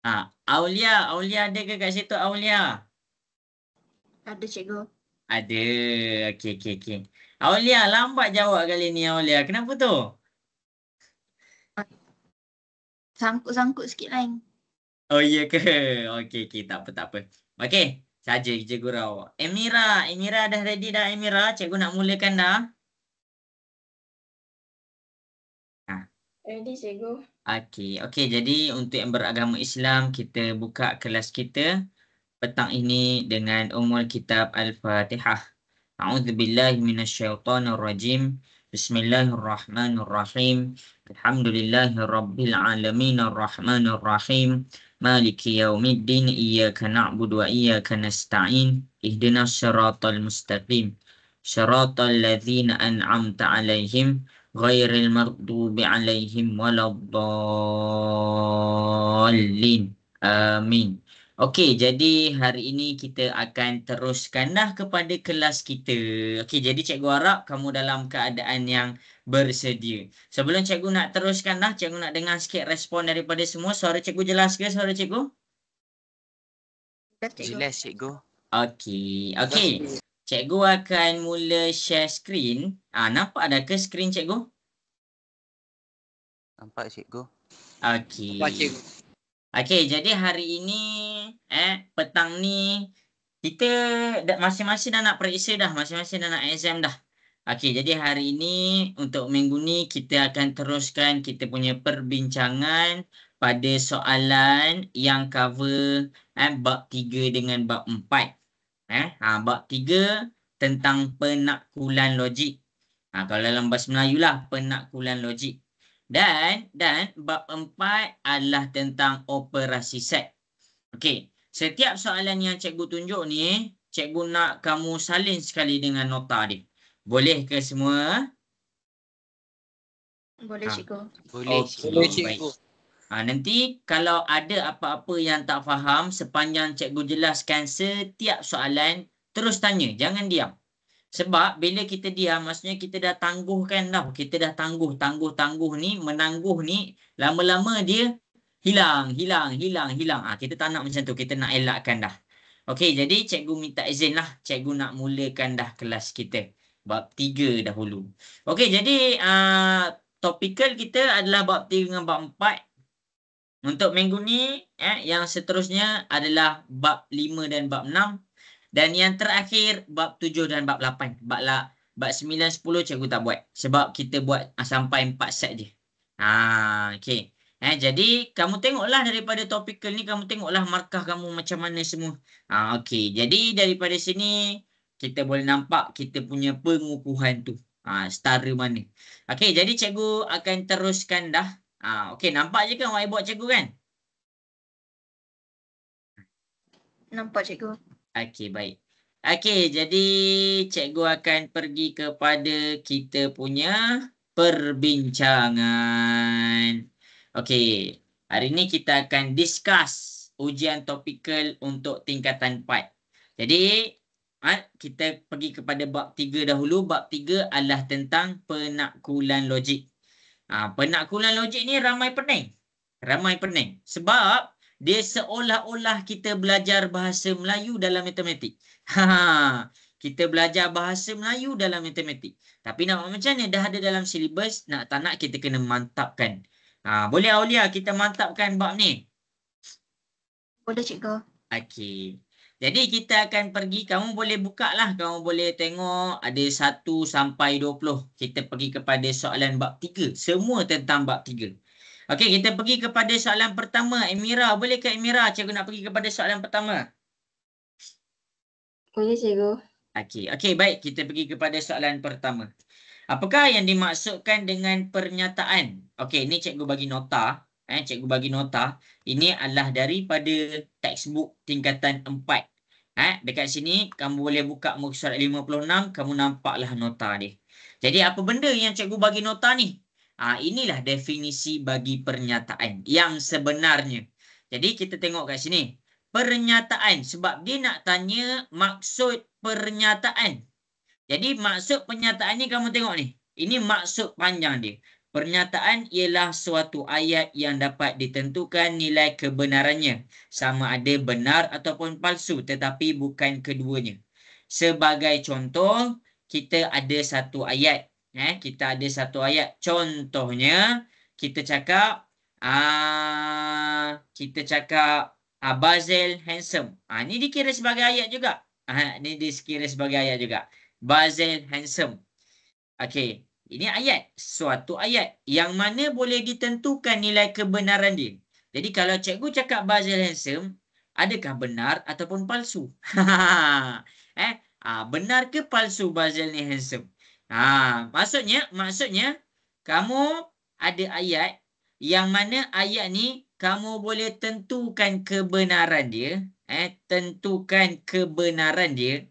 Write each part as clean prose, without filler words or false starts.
Aulia ada ke kat situ Aulia? Ada cikgu. Ada. Okey. Aulia lambat jawab kali ni Aulia. Kenapa tu? Sangkut-sangkut sikit lain. Oh iya ke? Okey. Tak apa. Okey. Saja Cikgu Rau. Emira dah ready dah Emira? Cikgu nak mulakan dah. Ha. Ready cikgu. Okey. Jadi untuk yang beragama Islam, kita buka kelas kita petang ini dengan Ummul Kitab Al-Fatihah. A'udzubillahi minasyaitonirrajim. Bismillahirrahmanirrahim. Alhamdulillahi rabbil alamin arrahmanirrahim. Maliki yaumiddin. Iyyaka na'budu wa iyyaka nasta'in. Ihdinas siratal mustaqim. Siratal ladzina an'amta 'alaihim ghairil maghdubi 'alaihim waladdallin. Amin. Okey, jadi hari ini kita akan teruskan dah kepada kelas kita. Okey, jadi cikgu harap kamu dalam keadaan yang bersedia. Sebelum cikgu nak teruskan dah, cikgu nak dengar sikit respon daripada semua. Suara cikgu jelas ke suara cikgu? Jelas cikgu. Jelas cikgu. Okey. Cikgu akan mula share screen. Nampak dah ke screen cikgu? Nampak cikgu. Okey. Nampak cikgu. Okey, jadi hari ini petang ni kita masing-masing dah nak periksa dah, masing-masing dah nak exam dah. Okey, jadi hari ini untuk minggu ni kita akan teruskan kita punya perbincangan pada soalan yang cover bab 3 dengan bab 4. Bab 3 tentang penakkulan logik. Kalau dalam bahasa Melayu lah, penakkulan logik. Dan bab 4 adalah tentang operasi set. Okey, setiap soalan yang cikgu tunjuk ni, cikgu nak kamu salin sekali dengan nota dia. Boleh ke semua? Boleh cikgu. Boleh cikgu. Nanti kalau ada apa-apa yang tak faham, sepanjang cikgu jelaskan setiap soalan, terus tanya, jangan diam. Sebab bila kita diam, maksudnya kita dah tangguhkan dah. Kita dah tangguh ni, menangguh ni, lama-lama dia hilang. Kita tak nak macam tu, kita nak elakkan dah. Okey, jadi cikgu minta izin lah. Cikgu nak mulakan dah kelas kita. Bab 3 dahulu. Okey, jadi topikal kita adalah bab 3 dengan bab 4. Untuk minggu ni, yang seterusnya adalah bab 5 dan bab 6. Dan yang terakhir, bab 7 dan bab 8. Bab 9, 10 cikgu tak buat. Sebab kita buat sampai 4 set je. Okey. Jadi, kamu tengoklah daripada topikal ni, kamu tengoklah markah kamu macam mana semua. Okey. Jadi, daripada sini, kita boleh nampak kita punya pengukuhan tu. Setara mana. Okey, jadi cikgu akan teruskan dah. Okey, nampak je kan whiteboard cikgu kan? Nampak cikgu. Okey, baik. Okey, jadi cikgu akan pergi kepada kita punya perbincangan. Okey, hari ni kita akan discuss ujian topikal untuk tingkatan 4. Jadi, kita pergi kepada bab 3 dahulu. Bab 3 adalah tentang penakkulan logik. Penakkulan logik ni ramai pening. Sebab dia seolah-olah kita belajar bahasa Melayu dalam matematik. Kita belajar bahasa Melayu dalam matematik. Tapi nak macam mana? Dah ada dalam silibus, tak nak kita kena mantapkan. Boleh Aulia kita mantapkan bab ni? Boleh cikgu. Okey. Jadi kita akan pergi, kamu boleh buka lah. Kamu boleh tengok ada 1 sampai 20. Kita pergi kepada soalan bab 3. Semua tentang bab 3. Okey, kita pergi kepada soalan pertama. Emira, boleh ke Emira? Cikgu nak pergi kepada soalan pertama. Boleh cikgu. Okey, baik. Kita pergi kepada soalan pertama. Apakah yang dimaksudkan dengan pernyataan? Okey, ni cikgu bagi nota. Cikgu bagi nota. Ini adalah daripada textbook tingkatan 4. Dekat sini, kamu boleh buka muka surat 56. Kamu nampaklah nota dia. Jadi, apa benda yang cikgu bagi nota ni? Inilah definisi bagi pernyataan yang sebenarnya. Jadi, kita tengok kat sini. Pernyataan. Sebab dia nak tanya maksud pernyataan. Jadi, maksud pernyataan ni kamu tengok ni. Ini maksud panjang dia. Pernyataan ialah suatu ayat yang dapat ditentukan nilai kebenarannya, sama ada benar ataupun palsu, tetapi bukan keduanya. Sebagai contoh, kita ada satu ayat. Kita ada satu ayat. Contohnya, kita cakap, Bazel handsome. Ini dikira sebagai ayat juga. Ini dikira sebagai ayat juga. Bazel handsome. Okey. Ini ayat, suatu ayat yang mana boleh ditentukan nilai kebenaran dia. Jadi kalau cikgu cakap Bazel handsome, adakah benar ataupun palsu? Benar ke palsu Bazel ni handsome? Maksudnya kamu ada ayat yang mana ayat ni kamu boleh tentukan kebenaran dia. Tentukan kebenaran dia.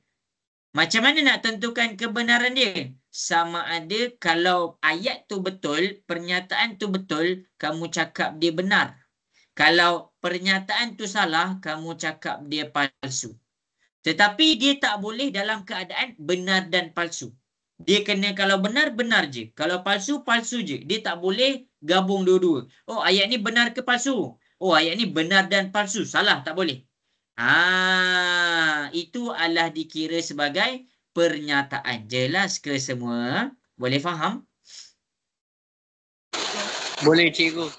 Macam mana nak tentukan kebenaran dia? Sama ada kalau ayat tu betul, pernyataan tu betul, kamu cakap dia benar. Kalau pernyataan tu salah, kamu cakap dia palsu. Tetapi dia tak boleh dalam keadaan benar dan palsu. Dia kena kalau benar, benar je. Kalau palsu, palsu je. Dia tak boleh gabung dua-dua. Oh, ayat ni benar ke palsu? Oh, ayat ni benar dan palsu. Salah, tak boleh. Itu adalah dikira sebagai pernyataan. Jelas ke semua? Boleh faham? Boleh cikgu.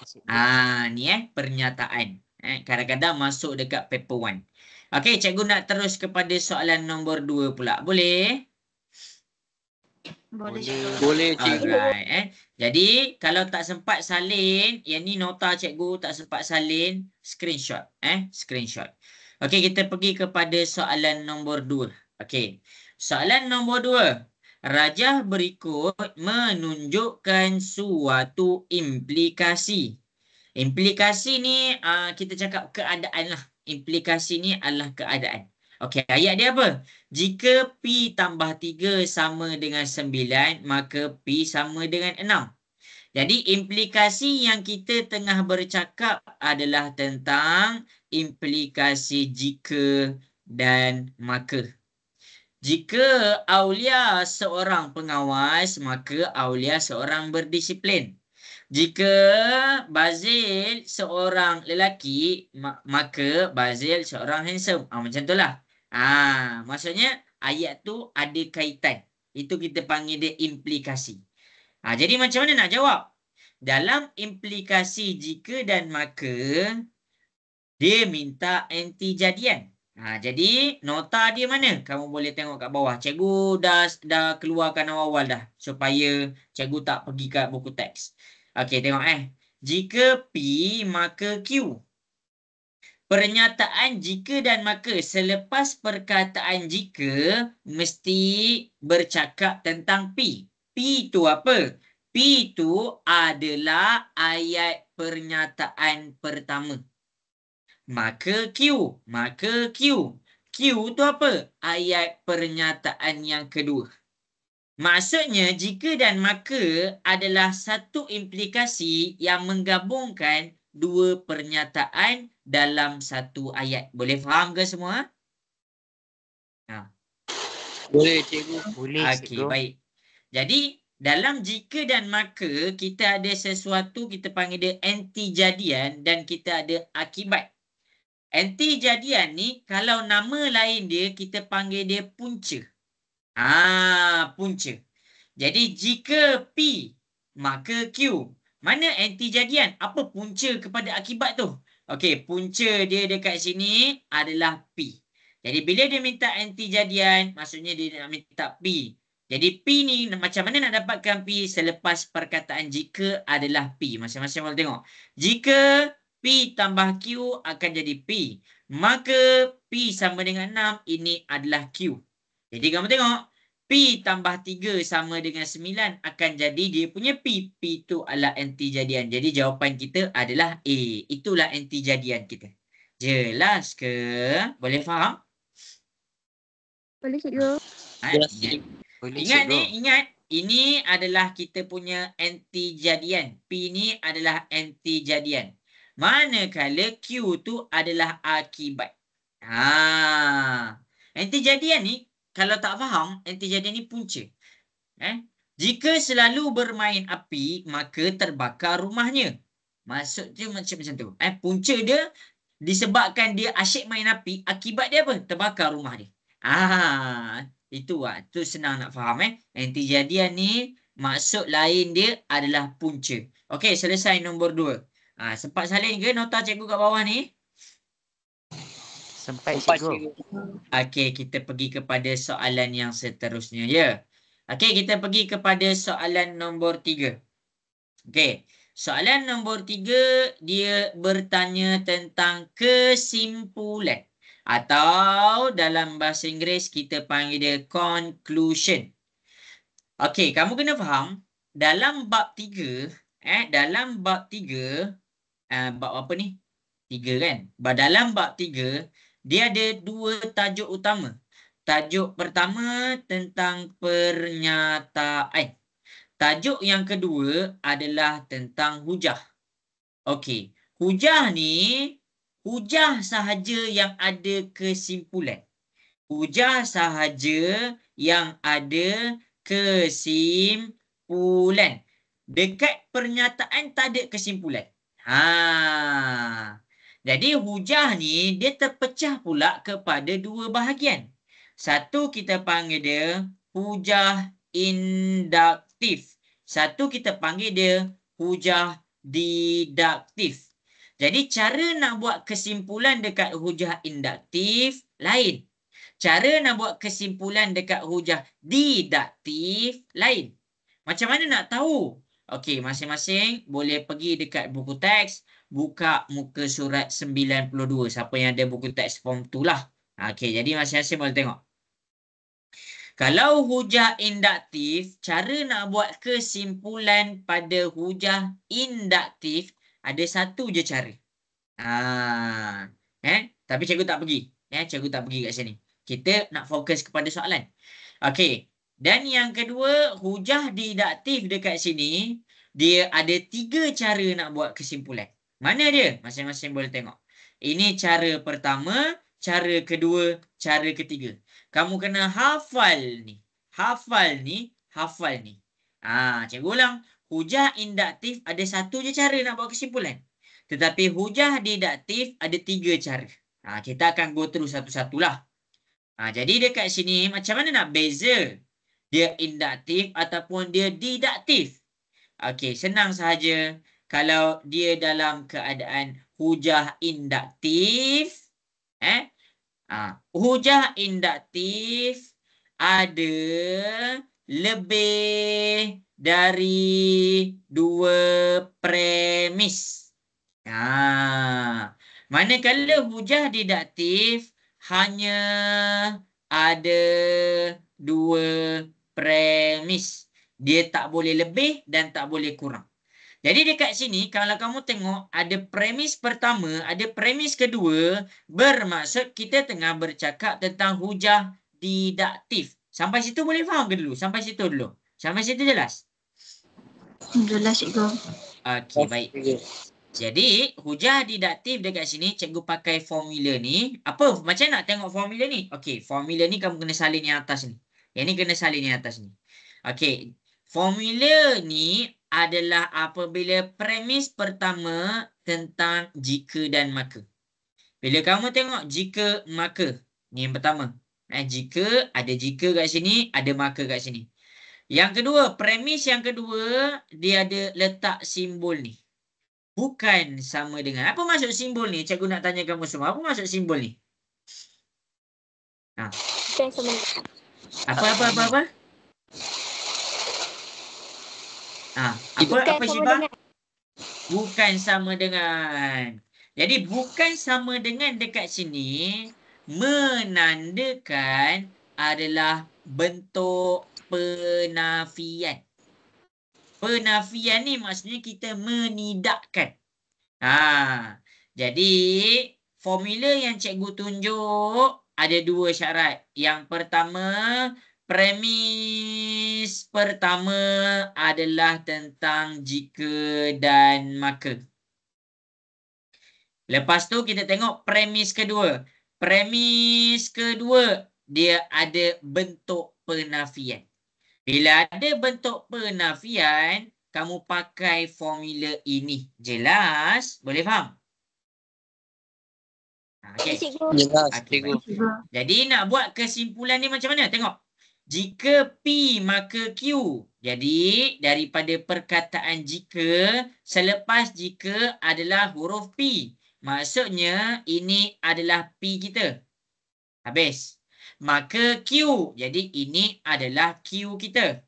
Ni pernyataan. Kadang-kadang masuk dekat paper 1. Okey, cikgu nak terus kepada soalan nombor 2 pula. Boleh? Boleh cikgu. Boleh cikgu. Alright. Jadi, kalau tak sempat salin, yang ni nota cikgu tak sempat salin, screenshot. Screenshot. Okey, kita pergi kepada soalan nombor 2. Okey. Soalan nombor 2. Rajah berikut menunjukkan suatu implikasi. Implikasi ni kita cakap keadaan lah. Implikasi ni adalah keadaan. Okey, ayat dia apa? Jika P tambah 3 sama dengan 9, maka P sama dengan 6. Jadi implikasi yang kita tengah bercakap adalah tentang implikasi jika dan maka. Jika Aulia seorang pengawas, maka Aulia seorang berdisiplin. Jika Bazil seorang lelaki, maka Bazil seorang handsome. Macam itulah. Maksudnya ayat tu ada kaitan. Itu kita panggil dia implikasi. Jadi macam mana nak jawab? Dalam implikasi jika dan maka, dia minta anti jadian. Jadi nota dia mana? Kamu boleh tengok kat bawah. Cikgu dah keluarkan awal-awal dah. Supaya cikgu tak pergi kat buku teks. Okey, tengok Jika P, maka Q. Pernyataan jika dan maka selepas perkataan jika mesti bercakap tentang P. P tu apa? P tu adalah ayat pernyataan pertama. Maka Q. Q tu apa? Ayat pernyataan yang kedua. Maksudnya jika dan maka adalah satu implikasi yang menggabungkan dua pernyataan dalam satu ayat. Boleh faham ke semua? Boleh cikgu. Boleh Okey, baik. Jadi dalam jika dan maka kita ada sesuatu kita panggil dia anti jadian dan kita ada akibat. Anti jadian ni kalau nama lain dia kita panggil dia punca. Punca. Jadi jika P maka Q. Mana anti jadian? Apa punca kepada akibat tu? Okey, punca dia dekat sini adalah P. Jadi bila dia minta anti jadian, maksudnya dia nak minta P. Jadi P ni macam mana nak dapatkan P selepas perkataan jika adalah P. Masing-masing boleh tengok. Jika P tambah Q akan jadi P. Maka P sama dengan 6, ini adalah Q. Jadi kamu tengok. P tambah 3 sama dengan 9 akan jadi dia punya P. P tu adalah anti jadian. Jadi jawapan kita adalah A. Itulah anti jadian kita. Jelas ke? Boleh faham? Boleh cikgu. Ingat ni, ingat. Ini adalah kita punya anti jadian. P ni adalah anti jadian. Manakala Q tu adalah akibat. Anti jadian ni, kalau tak faham, anti jadian ni punca. Jika selalu bermain api, maka terbakar rumahnya. Maksud dia macam tu. Punca dia disebabkan dia asyik main api, akibat dia apa? Terbakar rumah dia. Itu tu senang nak faham. Anti jadian ni maksud lain dia adalah punca. Okey, selesai nombor 2. Sempat salin ke nota cikgu kat bawah ni? Sempat Empat cikgu. Okey, kita pergi kepada soalan yang seterusnya ya. Okey, kita pergi kepada soalan nombor 3. Okey. Soalan nombor 3 dia bertanya tentang kesimpulan atau dalam bahasa Inggeris kita panggil dia conclusion. Okey, kamu kena faham dalam bab 3 dalam bab 3 bab apa ni? 3 kan? Dalam bab 3 dia ada 2 tajuk utama. Tajuk pertama tentang pernyataan. Tajuk yang kedua adalah tentang hujah. Okey, hujah ni, hujah sahaja yang ada kesimpulan. Hujah sahaja yang ada kesimpulan. Dekat pernyataan tak ada kesimpulan. Jadi hujah ni dia terpecah pula kepada 2 bahagian. Satu kita panggil dia hujah induktif. Satu kita panggil dia hujah diduktif. Jadi cara nak buat kesimpulan dekat hujah induktif lain. Cara nak buat kesimpulan dekat hujah diduktif lain. Macam mana nak tahu? Okey, masing-masing boleh pergi dekat buku teks, buka muka surat 92. Siapa yang ada buku teks form tu lah. Okey, jadi masing-masing boleh tengok. Kalau hujah induktif, cara nak buat kesimpulan pada hujah induktif ada satu je cara. Tapi cikgu tak pergi. Cikgu tak pergi kat sini. Kita nak fokus kepada soalan. Okey. Dan yang kedua, hujah diduktif dekat sini, dia ada 3 cara nak buat kesimpulan. Mana dia? Masing-masing boleh tengok. Ini cara pertama, cara kedua, cara ketiga. Kamu kena hafal ni. Hafal ni, hafal ni. Cikgu ulang. Hujah induktif ada satu je cara nak buat kesimpulan. Tetapi hujah diduktif ada 3 cara. Kita akan go through satu-satulah. Jadi dekat sini macam mana nak beza dia induktif ataupun dia diduktif? Okey, senang sahaja. Kalau dia dalam keadaan hujah induktif, hujah induktif ada lebih dari 2 premis. Manakala hujah diduktif hanya ada 2 premis. Dia tak boleh lebih dan tak boleh kurang. Jadi dekat sini kalau kamu tengok ada premis pertama, ada premis kedua, bermaksud kita tengah bercakap tentang hujah diduktif. Sampai situ boleh faham ke dulu? Sampai situ dulu. Sampai situ jelas? Jelas cikgu. Okey, baik. Jadi hujah diduktif dekat sini cikgu pakai formula ni. Apa? Macam nak tengok formula ni? Okey, formula ni kamu kena salin yang atas ni. Yang ni kena salin yang atas ni. Okey, formula ni adalah apabila premis pertama tentang jika dan maka. Bila kamu tengok jika maka, ni yang pertama. Jika, ada jika kat sini, ada maka kat sini. Yang kedua, premis yang kedua, dia ada letak simbol ni. Bukan sama dengan. Apa maksud simbol ni? Cikgu nak tanya kamu semua. Apa maksud simbol ni? Bukan sama dengan. Apa? Apa Syibah? Bukan sama dengan. Jadi bukan sama dengan dekat sini menandakan adalah bentuk penafian. Penafian ni maksudnya kita menidakkan. Jadi formula yang cikgu tunjuk ada 2 syarat. Yang pertama, premis pertama adalah tentang jika dan maka. Lepas tu kita tengok premis kedua. Premis kedua dia ada bentuk penafian. Bila ada bentuk penafian, kamu pakai formula ini. Jelas? Boleh faham? Okey. Cikgu. Jelas, Okey, cikgu. baik. Jadi nak buat kesimpulan ni macam mana? Tengok. Jika P maka Q. Jadi daripada perkataan jika, selepas jika adalah huruf P. Maksudnya ini adalah P kita. Habis. Maka Q. Jadi ini adalah Q kita.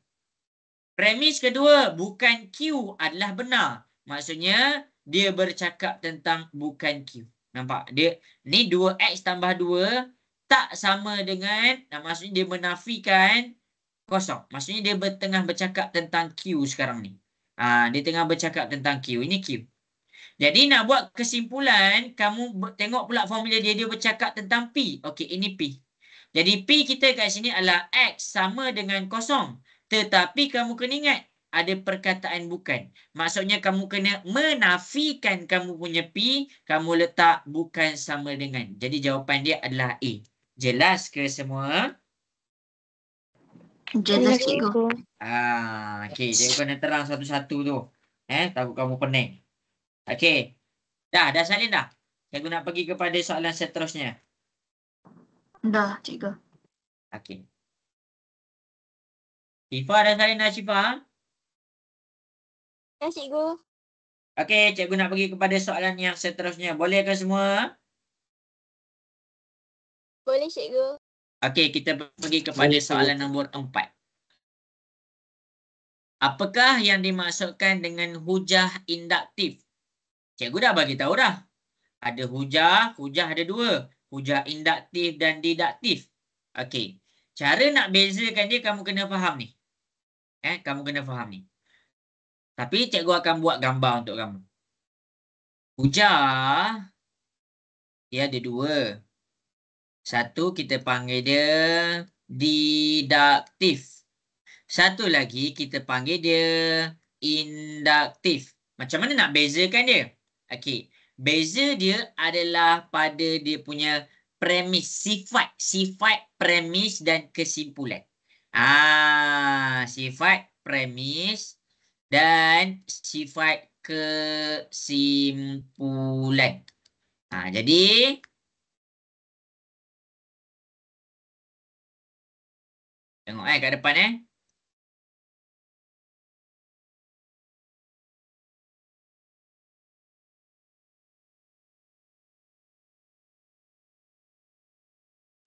Premis kedua, bukan Q adalah benar. Maksudnya dia bercakap tentang bukan Q. Nampak? Dia ni 2X tambah 2 tak sama dengan, maksudnya dia menafikan kosong. Maksudnya dia tengah bercakap tentang Q sekarang ni. Dia tengah bercakap tentang Q. Ini Q. Jadi nak buat kesimpulan, kamu tengok pula formula dia. Dia bercakap tentang P. Okey, ini P. Jadi P kita kat sini adalah X sama dengan kosong. Tetapi kamu kena ingat, ada perkataan bukan. Maksudnya kamu kena menafikan kamu punya P, kamu letak bukan sama dengan. Jadi jawapan dia adalah A. Jelas ke semua? Jelas cikgu. Okey, cikgu kena terang satu-satu tu. Takut kamu pening. Okey. Dah salin dah. Cikgu nak pergi kepada soalan seterusnya. Dah cikgu. Okey. Syifa dah salin dah, Syifa? Ya cikgu. Okey, cikgu nak pergi kepada soalan yang seterusnya. Boleh ke semua? Boleh cikgu. Okey, kita pergi kepada Boleh, soalan cikgu. nombor 4. Apakah yang dimaksudkan dengan hujah induktif? Cikgu dah bagi tahu dah. Ada hujah ada dua. Hujah induktif dan diduktif. Okey. Cara nak bezakan dia kamu kena faham ni. Kamu kena faham ni. Tapi cikgu akan buat gambar untuk kamu. Hujah dia ada dua. Satu kita panggil dia diduktif. Satu lagi kita panggil dia induktif. Macam mana nak bezakan dia? Okey. Beza dia adalah pada dia punya premis, sifat premis dan kesimpulan. Sifat premis dan sifat kesimpulan. Jadi tengok kat depan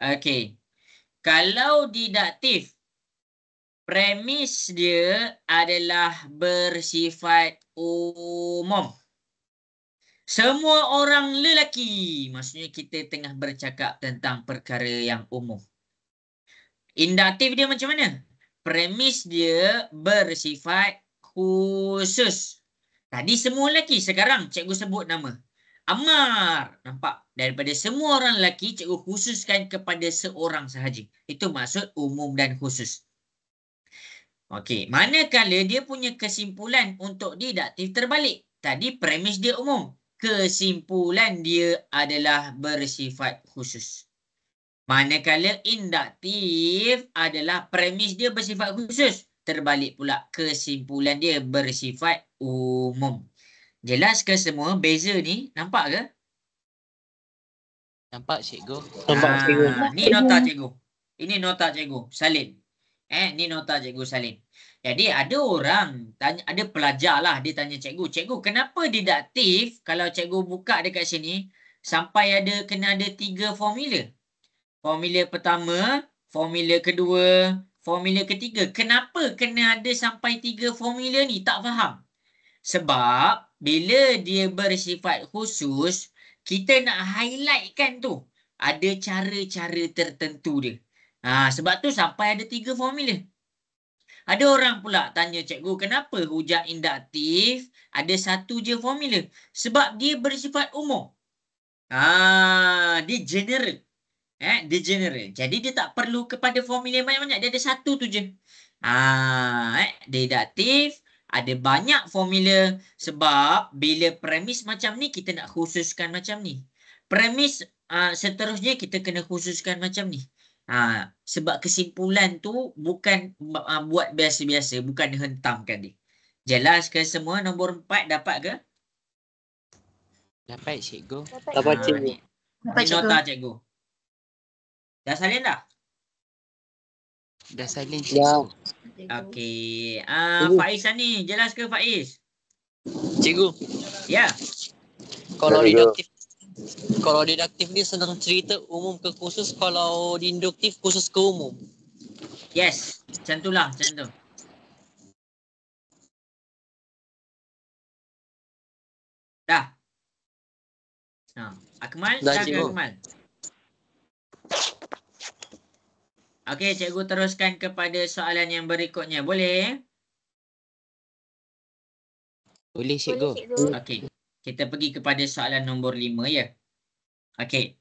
Okey. Kalau diduktif, premis dia adalah bersifat umum. Semua orang lelaki. Maksudnya kita tengah bercakap tentang perkara yang umum. Induktif dia macam mana? Premis dia bersifat khusus. Tadi semua lelaki. Sekarang cikgu sebut nama. Ammar. Nampak? Daripada semua orang lelaki, cikgu khususkan kepada seorang sahaja. Itu maksud umum dan khusus. Okey. Manakala dia punya kesimpulan untuk diduktif terbalik. Tadi premis dia umum. Kesimpulan dia adalah bersifat khusus. Manakala induktif adalah premis dia bersifat khusus. Terbalik pula kesimpulan dia bersifat umum. Jelas ke semua beza ni? Nampak ke? Nampak, cikgu. Nampak, cikgu. Ni nota cikgu. Ini nota cikgu. Salin. Ni nota cikgu salin. Jadi ada orang, ada pelajar lah, dia tanya cikgu, cikgu kenapa diduktif kalau cikgu buka dekat sini sampai kena ada 3 formula. Formula pertama, formula kedua, formula ketiga. Kenapa kena ada sampai 3 formula ni? Tak faham. Sebab bila dia bersifat khusus, kita nak highlightkan tu. Ada cara-cara tertentu dia. Sebab tu sampai ada 3 formula. Ada orang pula tanya cikgu, kenapa hujah induktif ada satu je formula? Sebab dia bersifat umum. Dia general. Dia general. Jadi dia tak perlu kepada formula banyak-banyak. Dia ada satu tu je. Diduktif ada banyak formula. Sebab bila premis macam ni, kita nak khususkan macam ni. Premis seterusnya kita kena khususkan macam ni. Sebab kesimpulan tu bukan buat biasa-biasa, bukan hentamkan dia. Jelas ke semua? Nombor 4 dapat ke? Dapat cikgu. Dapat cikgu. Ni nota cikgu. Dah salin dah? Dah salin Ya. cikgu. Okey. Cikgu. Faiz ni, jelas ke Faiz? Cikgu, Ya. kalau deduktif ni senang cerita umum ke khusus, kalau induktif khusus ke umum. Yes. Macam tu lah, macam tu. Dah. Akmal, Dah, dah ke cikgu. Akmal? Okey, cikgu teruskan kepada soalan yang berikutnya. Boleh? Boleh cikgu. Okey. Kita pergi kepada soalan nombor 5 ya. Okey.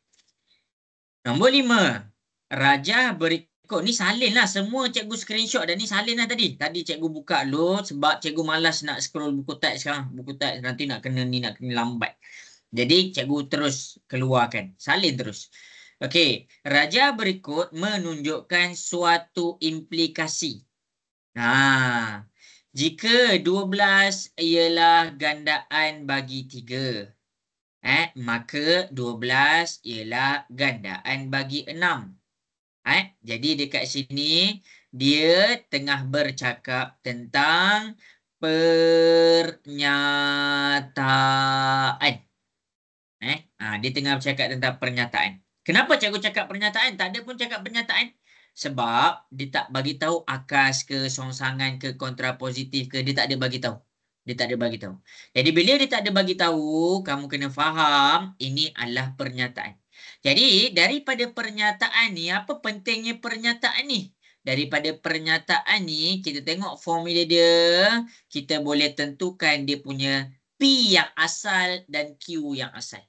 Nombor 5. Raja berikut. Ni salin lah. Semua cikgu screenshot dan ni salin lah tadi. Tadi cikgu buka dulu sebab cikgu malas nak scroll buku teks sekarang. Buku teks nanti nak kena lambat. Jadi cikgu terus keluarkan. Salin terus. Okey. Raja berikut menunjukkan suatu implikasi. Jika 12 ialah gandaan bagi 3. Maka 12 ialah gandaan bagi 6. Jadi dekat sini dia tengah bercakap tentang pernyataan. Dia tengah bercakap tentang pernyataan. Kenapa cikgu cakap pernyataan? Tak ada pun cakap pernyataan. Sebab dia tak bagi tahu akas ke, songsangan ke, kontrapositif ke, dia tak ada bagi tahu. Dia tak ada bagi tahu. Jadi bila dia tak ada bagi tahu, kamu kena faham ini adalah pernyataan. Jadi daripada pernyataan ni, apa pentingnya pernyataan ni? Daripada pernyataan ni, kita tengok formula dia, kita boleh tentukan dia punya P yang asal dan Q yang asal.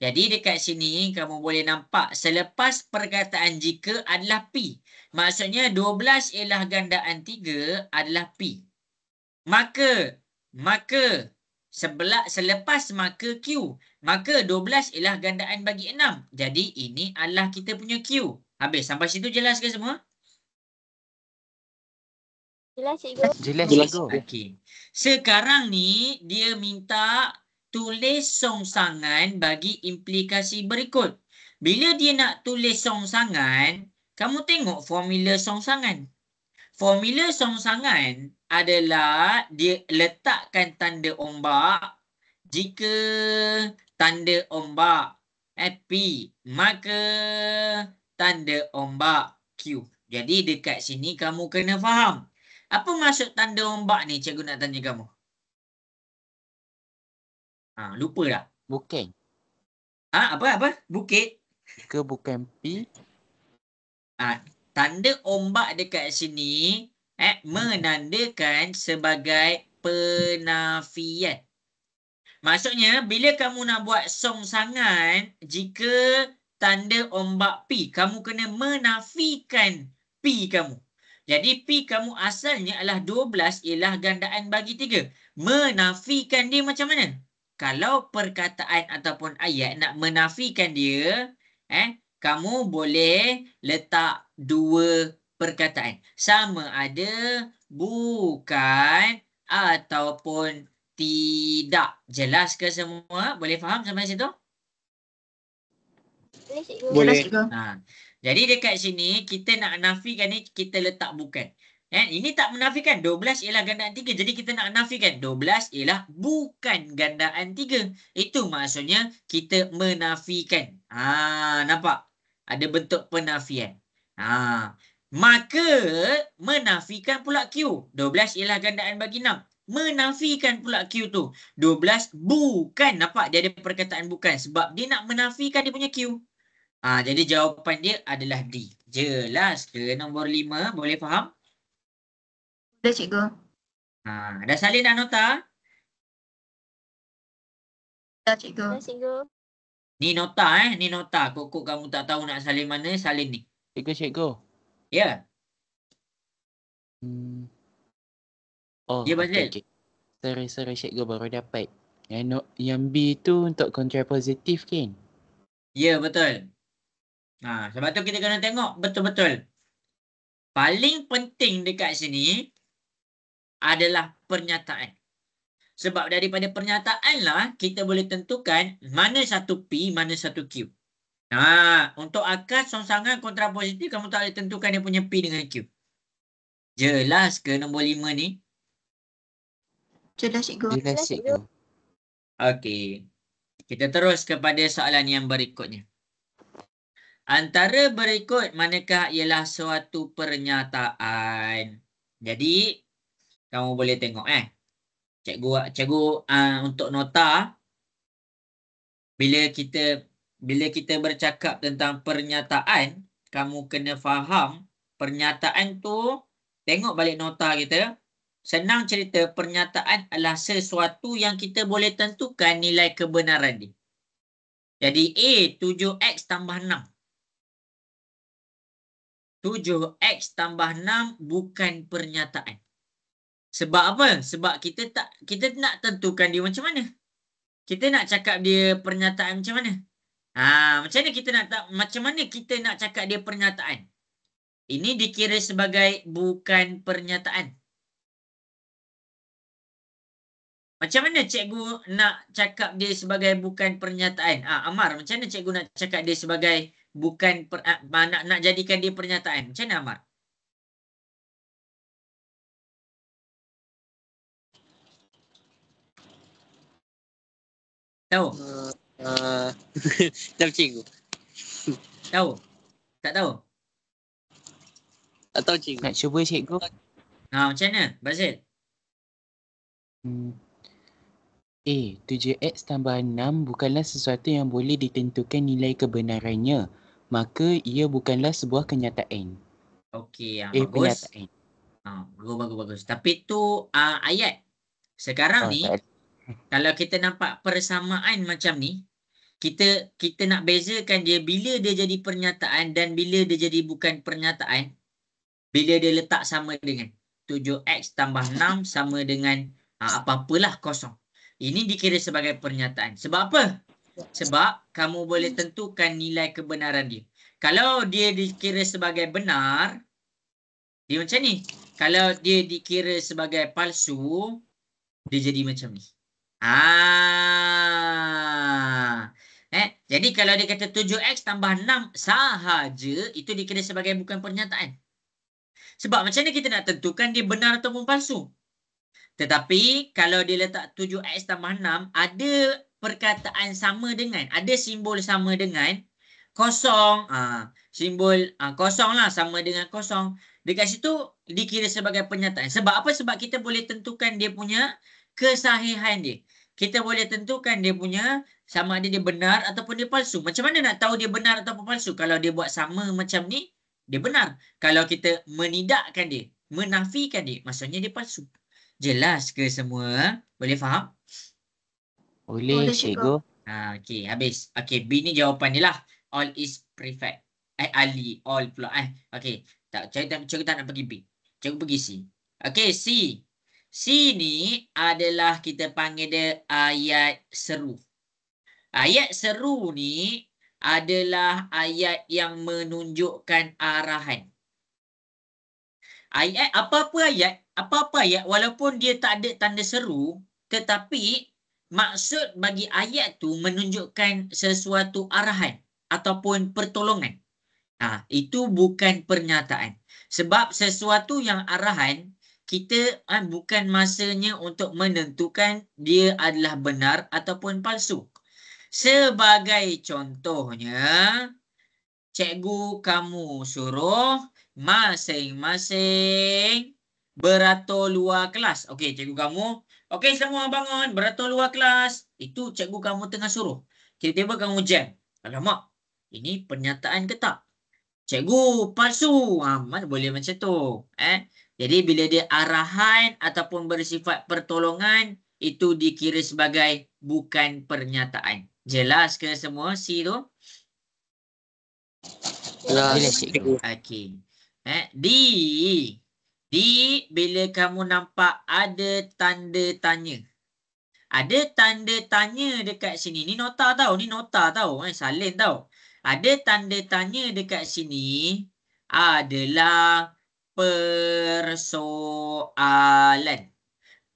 Jadi dekat sini kamu boleh nampak selepas perkataan jika adalah P. Maksudnya 12 ialah gandaan 3 adalah P. Maka selepas maka Q. Maka 12 ialah gandaan bagi 6. Jadi ini adalah kita punya Q. Habis. Sampai situ jelas ke semua? Jelas cikgu. Jelas Jelas. cikgu. Okey. Sekarang ni dia minta tulis songsangan bagi implikasi berikut. Bila dia nak tulis songsangan, kamu tengok formula songsangan. Formula songsangan adalah dia letakkan tanda ombak. Jika tanda ombak P, maka tanda ombak Q. Jadi dekat sini kamu kena faham. Apa maksud tanda ombak ni? Cikgu nak tanya kamu. Lupa dah. Bukan. Apa? Bukit? Ke bukan P? Tanda ombak dekat sini menandakan sebagai penafian. Maksudnya bila kamu nak buat songsangan, jika tanda ombak P, kamu kena menafikan P kamu. Jadi P kamu asalnya adalah 12 ialah gandaan bagi 3. Menafikan dia macam mana? Kalau perkataan ataupun ayat nak menafikan dia, kamu boleh letak dua perkataan. Sama ada bukan ataupun tidak. Jelas ke semua? Boleh faham sampai situ? Boleh cikgu. Boleh. Jadi dekat sini kita nak nafikan ni, kita letak bukan. Ini tak menafikan 12 ialah gandaan 3. Jadi kita nak nafikan 12 ialah bukan gandaan 3. Itu maksudnya kita menafikan. Nampak? Ada bentuk penafian. Maka menafikan pula Q. 12 ialah gandaan bagi 6. Menafikan pula Q tu. 12 bukan. Nampak? Dia ada perkataan bukan. Sebab dia nak menafikan dia punya Q. Jadi jawapan dia adalah D. Jelas ke nombor 5? Boleh faham? Boleh cikgu. Dah salin dah nota? Dah cikgu. Dah cikgu. Ni nota ni nota. Kok kamu tak tahu nak salin mana, salin ni. Cikgu. Ya. Oh, Ya, Bazil. okay. Sorry cikgu, baru dapat. Yang B tu untuk kontrapositif kan? Ya, betul. Sebab tu kita kena tengok betul-betul. Paling penting dekat sini adalah pernyataan. Sebab daripada pernyataan lah kita boleh tentukan mana satu P, mana satu Q. Untuk akar songsangan kontrapositif kamu tak boleh tentukan dia punya P dengan Q. Jelas ke nombor 5 ni? Jelas cikgu. Jelas cikgu. Okey. Kita terus kepada soalan yang berikutnya. Antara berikut manakah ialah suatu pernyataan? Jadi, kamu boleh tengok Cikgu untuk nota, bila kita bercakap tentang pernyataan, kamu kena faham pernyataan tu, tengok balik nota kita. Senang cerita, pernyataan adalah sesuatu yang kita boleh tentukan nilai kebenaran dia. Jadi A, 7X tambah 6. 7X tambah 6 bukan pernyataan. Sebab apa? Sebab kita nak tentukan dia macam mana. Kita nak cakap dia pernyataan macam mana? Macam mana kita nak cakap dia pernyataan? Ini dikira sebagai bukan pernyataan. Macam mana cikgu nak cakap dia sebagai bukan pernyataan? Amar, macam mana cikgu nak cakap dia sebagai bukan nak jadikan dia pernyataan? Macam mana, Amar? Tahu? Tahu cikgu. Tahu? Tak tahu? Tak tahu cikgu. Nak cuba cikgu? Macam mana, Bazil? 7X tambah 6 bukanlah sesuatu yang boleh ditentukan nilai kebenarannya. Maka ia bukanlah sebuah kenyataan. Okey, bagus. Pernyataan. Bagus. Tapi tu ayat. Sekarang ni, kalau kita nampak persamaan macam ni, kita nak bezakan dia bila dia jadi pernyataan dan bila dia jadi bukan pernyataan. Bila dia letak sama dengan 7X tambah 6 sama dengan apa-apalah kosong. Ini dikira sebagai pernyataan. Sebab apa? Sebab kamu boleh tentukan nilai kebenaran dia. Kalau dia dikira sebagai benar, dia macam ni. Kalau dia dikira sebagai palsu, dia jadi macam ni. Jadi kalau dia kata 7X tambah 6 sahaja, itu dikira sebagai bukan pernyataan. Sebab macam mana kita nak tentukan dia benar ataupun palsu? Tetapi kalau dia letak 7X tambah 6, ada perkataan sama dengan, ada simbol sama dengan kosong. Simbol kosong lah, sama dengan kosong. Dekat situ dikira sebagai pernyataan. Sebab apa? Sebab kita boleh tentukan dia punya kesahihan dia. Kita boleh tentukan dia punya sama ada dia benar ataupun dia palsu. Macam mana nak tahu dia benar ataupun palsu? Kalau dia buat sama macam ni, dia benar. Kalau kita menidakkan dia, menafikan dia, maksudnya dia palsu. Jelas ke semua? Boleh faham? Boleh cikgu. Okey, habis. Okey, B ni jawapan dia lah. All is perfect. Ali, all pula. Okey, cikgu tak nak pergi B. Cikgu pergi C. Okey, C. C ni adalah kita panggil dia ayat seru. Ayat seru ni adalah ayat yang menunjukkan arahan. Ayat, apa-apa ayat walaupun dia tak ada tanda seru, tetapi maksud bagi ayat tu menunjukkan sesuatu arahan ataupun pertolongan. Itu bukan pernyataan. Sebab sesuatu yang arahan, kita bukan masanya untuk menentukan dia adalah benar ataupun palsu. Sebagai contohnya, cikgu kamu suruh masing-masing beratur luar kelas. Okey, cikgu kamu, okey semua bangun, beratur luar kelas. Itu cikgu kamu tengah suruh. Tiba-tiba kamu jam. Alamak, ini pernyataan ke tak? Cikgu, palsu. Mana boleh macam tu? Jadi bila dia arahan ataupun bersifat pertolongan, itu dikira sebagai bukan pernyataan. Jelas ke semua C tu? Jelas cikgu. Okey. D, bila kamu nampak ada tanda tanya. Ada tanda tanya dekat sini. Ni nota tau. Salin tau. Ada tanda tanya dekat sini adalah persoalan.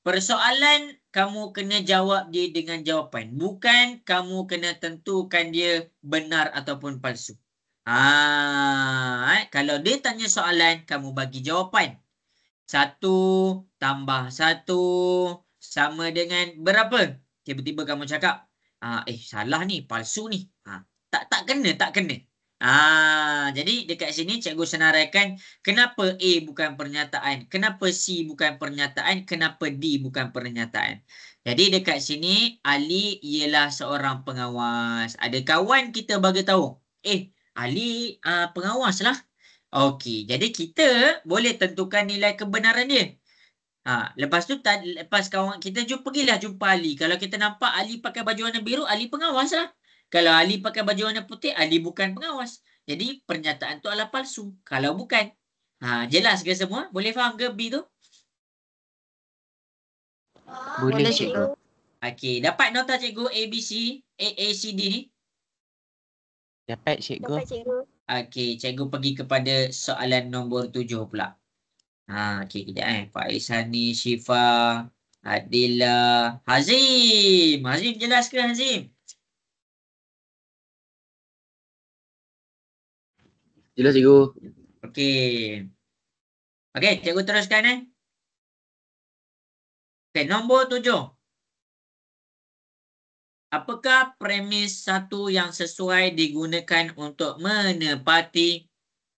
Persoalan kamu kena jawab dia dengan jawapan. Bukan kamu kena tentukan dia benar ataupun palsu. Kalau dia tanya soalan, kamu bagi jawapan. 1 tambah 1 sama dengan berapa? Tiba-tiba kamu cakap, salah ni, palsu ni. Tak kena. Jadi dekat sini cikgu senaraikan kenapa A bukan pernyataan, kenapa C bukan pernyataan, kenapa D bukan pernyataan. Jadi dekat sini Ali ialah seorang pengawas. Ada kawan kita bagi tahu, Ali pengawas lah. Okey, jadi kita boleh tentukan nilai kebenaran dia. Lepas tu lepas kawan kita pergilah jumpa Ali. Kalau kita nampak Ali pakai baju warna biru, Ali pengawas lah. Kalau Ali pakai baju warna putih, Ali bukan pengawas. Jadi pernyataan tu adalah palsu. Kalau bukan. Jelas ke semua? Boleh faham ke B tu? Boleh cikgu. Okey, dapat nota cikgu A, B, C, A, C, D ni? Dapat cikgu. Okey, cikgu pergi kepada soalan nombor 7 pula. Okey, kejap Pak Isani, Syifa, Adila, Hazim. Hazim jelas ke Hazim? Jelas cikgu. Okey. Okey, cikgu teruskan Okey, nombor 7. Apakah premis satu yang sesuai digunakan untuk menepati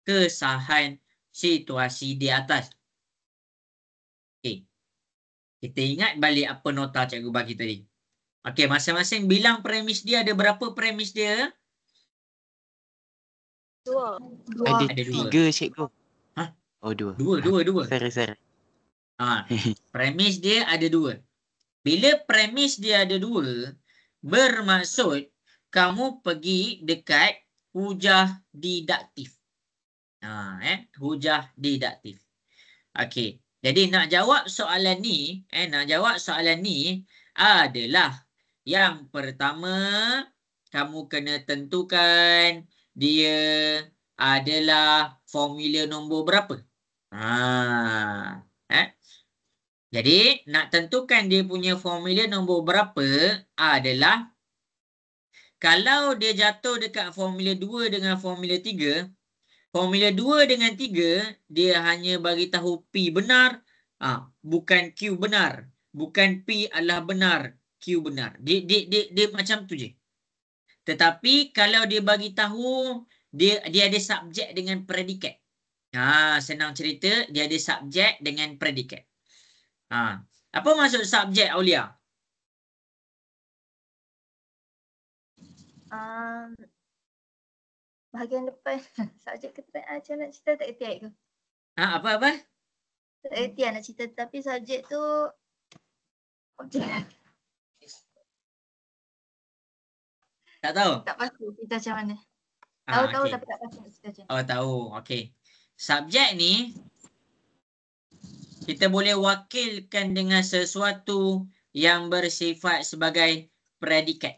kesahan situasi di atas? Okey. Kita ingat balik apa nota cikgu bagi tadi. Okey, masing-masing bilang premis dia. Ada berapa premis dia? 2. Ada Ada 2. 3 cikgu. Oh 2. 2. Sorry. Premis dia ada 2. Bila premis dia ada 2, bermaksud kamu pergi dekat hujah didaktif. Hujah didaktif. Okey. Jadi nak jawab soalan ni, adalah yang pertama kamu kena tentukan dia adalah formula nombor berapa. Jadi nak tentukan dia punya formula nombor berapa adalah kalau dia jatuh dekat formula 2 dengan formula 3, formula 2 dengan 3 dia hanya bagi tahu P benar, bukan Q benar. Bukan P adalah benar, Q benar. Dia macam tu je. Tetapi kalau dia bagi tahu dia ada subjek dengan predikat. Senang cerita dia ada subjek dengan predikat. Apa maksud subjek, Aulia? Bahagian depan subjek keterangan macam nak cerita tak kerti ke? Apa? Tak kerti nak cerita tapi subjek tu objek. Tak tahu? Tak pasti cerita macam mana. Tahu Okay. tapi tak pasti nak cerita macam mana. Oh, tahu. Okey. Subjek ni kita boleh wakilkan dengan sesuatu yang bersifat sebagai predikat.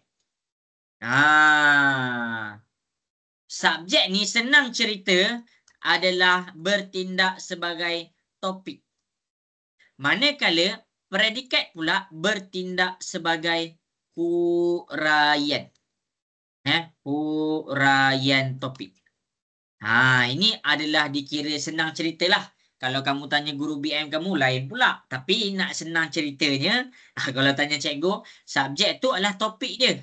Subjek ni senang cerita adalah bertindak sebagai topik. Manakala predikat pula bertindak sebagai huraian. Huraian topik. Ini adalah dikira senang ceritalah. Kalau kamu tanya guru BM kamu lain pula. Tapi nak senang ceritanya, kalau tanya cikgu, subjek tu adalah topik dia.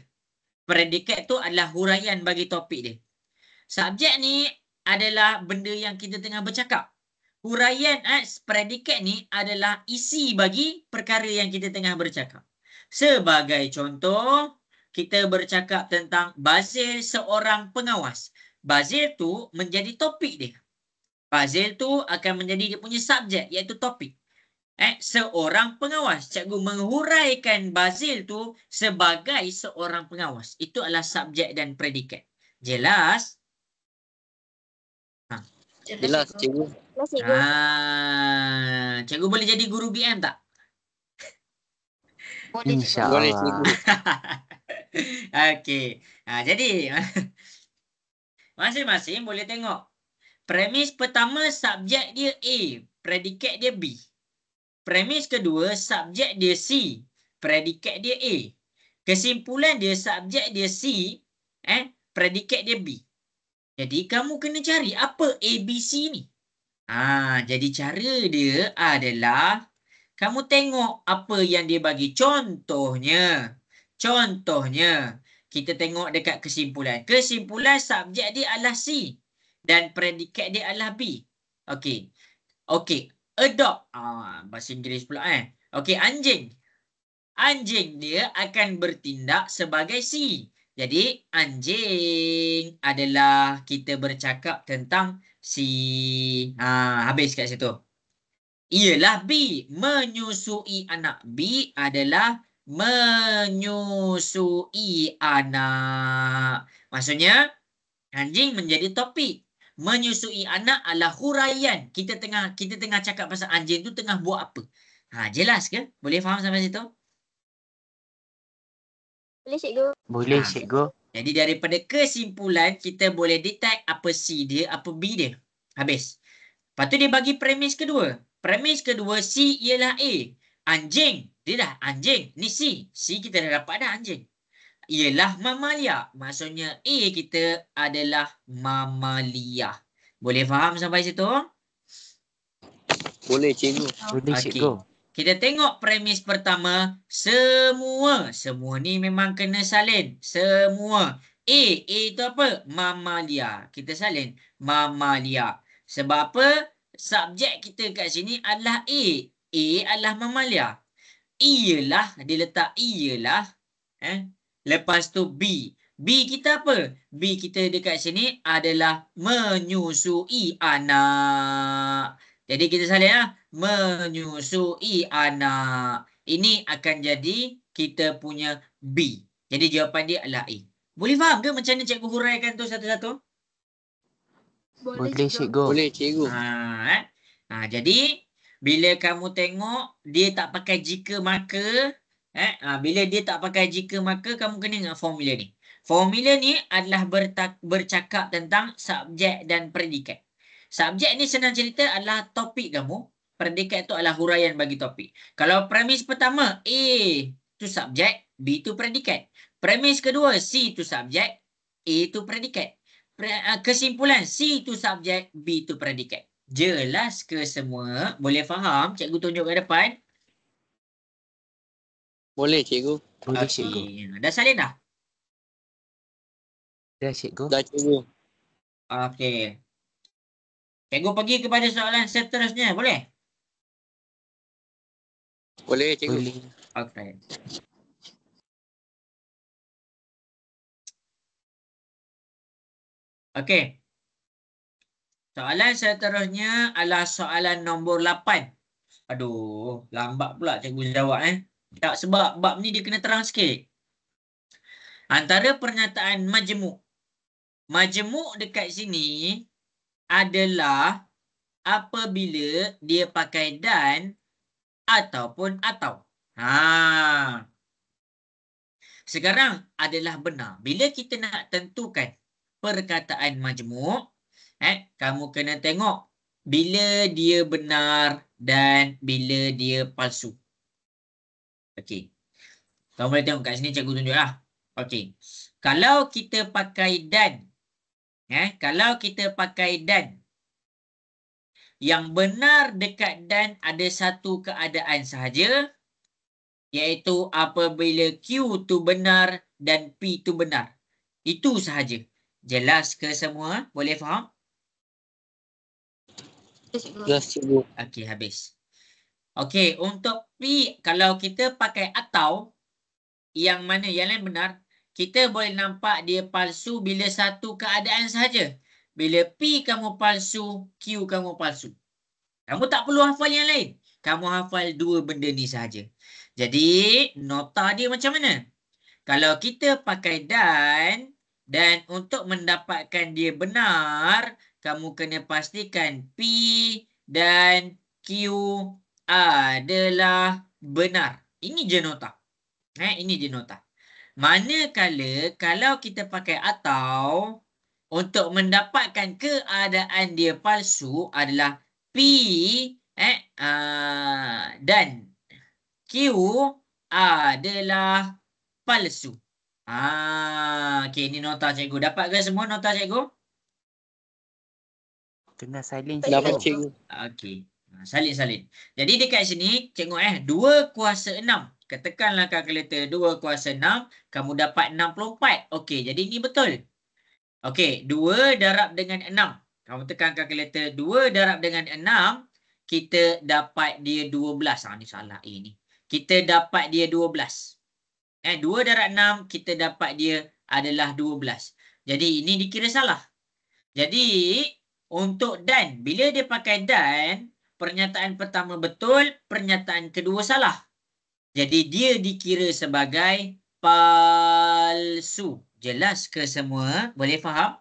Predikat tu adalah huraian bagi topik dia. Subjek ni adalah benda yang kita tengah bercakap. Huraian predikat ni adalah isi bagi perkara yang kita tengah bercakap. Sebagai contoh, kita bercakap tentang Bazil seorang pengawas. Bazil tu menjadi topik dia. Bazil tu akan menjadi dia punya subjek iaitu topik. Seorang pengawas. Cikgu menghuraikan Bazil tu sebagai seorang pengawas. Itu adalah subjek dan predikat. Jelas? Jelas cikgu. Cikgu boleh jadi guru BM tak? Boleh cikgu. Boleh InsyaAllah. cikgu. Okey. Jadi Masing-masing boleh tengok. Premis pertama, subjek dia A, predikat dia B. Premis kedua, subjek dia C, predikat dia A. Kesimpulan dia, subjek dia C, predikat dia B. Jadi kamu kena cari apa A, B, C ni. Jadi cara dia adalah kamu tengok apa yang dia bagi. Contohnya, kita tengok dekat kesimpulan. Kesimpulan subjek dia adalah C dan predikat dia adalah B. Okey. Adopt. Bahasa Inggeris pula Okey, anjing. Anjing dia akan bertindak sebagai C. Jadi, anjing adalah kita bercakap tentang C. Habis kat situ. Ialah B. Menyusui anak. B adalah menyusui anak. Maksudnya, anjing menjadi topik. Menyusui anak adalah huraian. Kita tengah cakap pasal anjing tu tengah buat apa. Jelas ke? Boleh faham sampai situ? Boleh cikgu. Boleh cikgu. Jadi daripada kesimpulan, kita boleh detect apa C dia, apa B dia. Habis. Lepas tu dia bagi premis kedua. Premis kedua, C ialah A. Anjing. Dia dah anjing. Ni C. C kita dah dapat dah anjing. Ialah mamalia. Maksudnya A kita adalah mamalia. Boleh faham sampai situ? Boleh cikgu. Boleh cikgu. Kita tengok premis pertama. Semua. Semua ni memang kena salin. Semua. A itu apa? Mamalia. Kita salin. Mamalia. Sebab apa? Subjek kita kat sini adalah A. A adalah mamalia. Ialah. Dia letak ialah. Lepas tu B. B kita apa? B kita dekat sini adalah menyusui anak. Jadi kita salin menyusui anak. Ini akan jadi kita punya B. Jadi jawapan dia adalah A. Boleh faham ke macam mana cikgu huraikan tu satu-satu? Boleh cikgu. Boleh cikgu. Jadi bila kamu tengok dia tak pakai jika maka, bila dia tak pakai jika maka, kamu kena ingat formula ni. Formula ni adalah bercakap tentang subjek dan predikat. Subjek ni senang cerita adalah topik kamu. Predikat tu adalah huraian bagi topik. Kalau premis pertama, A tu subjek, B tu predikat. Premis kedua, C tu subjek, A tu predikat. Kesimpulan, C tu subjek, B tu predikat. Jelas ke semua? Boleh faham? Cikgu tunjuk ke depan. Boleh cikgu. Boleh cikgu. Dah salin dah? Dah cikgu. Dah cikgu. Okey. Cikgu pergi kepada soalan seterusnya. Boleh? Boleh cikgu. Boleh. Okey. Okey. Soalan seterusnya adalah soalan nombor 8. Aduh, lambat pula cikgu jawab Tak, sebab bab ni dia kena terang sikit. Antara pernyataan majmuk. Majmuk dekat sini adalah apabila dia pakai dan ataupun atau. Sekarang adalah benar. Bila kita nak tentukan perkataan majmuk, kamu kena tengok bila dia benar dan bila dia palsu. Okey. Kamu boleh tengok kat sini cikgu tunjuklah. Okey. Kalau kita pakai dan, kalau kita pakai dan, yang benar dekat dan ada satu keadaan sahaja, iaitu apabila Q tu benar dan P tu benar. Itu sahaja. Jelas ke semua? Boleh faham? Jelas cikgu. Okey, habis. Okey, untuk P, kalau kita pakai atau, yang mana yang lain benar, kita boleh nampak dia palsu bila satu keadaan sahaja. Bila P kamu palsu, Q kamu palsu. Kamu tak perlu hafal yang lain. Kamu hafal dua benda ni sahaja. Jadi, nota dia macam mana? Kalau kita pakai dan untuk mendapatkan dia benar, kamu kena pastikan P dan Q adalah benar. Ini je nota. Ini je nota. Manakala kalau kita pakai atau, untuk mendapatkan keadaan dia palsu adalah P dan Q adalah palsu. Okey, ni nota cikgu. Dapat ke semua nota cikgu? Tengah silent Dapat cikgu. cikgu. Okey. Salin. Jadi dekat sini cikgu 2 kuasa 6. Ketekanlah kalkulator 2 kuasa 6. Kamu dapat 64. Okey, jadi ni betul. Okey, 2 darab dengan 6. Kamu tekan kalkulator 2 darab dengan 6. Kita dapat dia 12. Ni salah A ni. Kita dapat dia 12. 2 darab 6, kita dapat dia adalah 12. Jadi ini dikira salah. Jadi untuk dan, bila dia pakai dan, pernyataan pertama betul, pernyataan kedua salah. Jadi dia dikira sebagai palsu. Jelas ke semua? Boleh faham?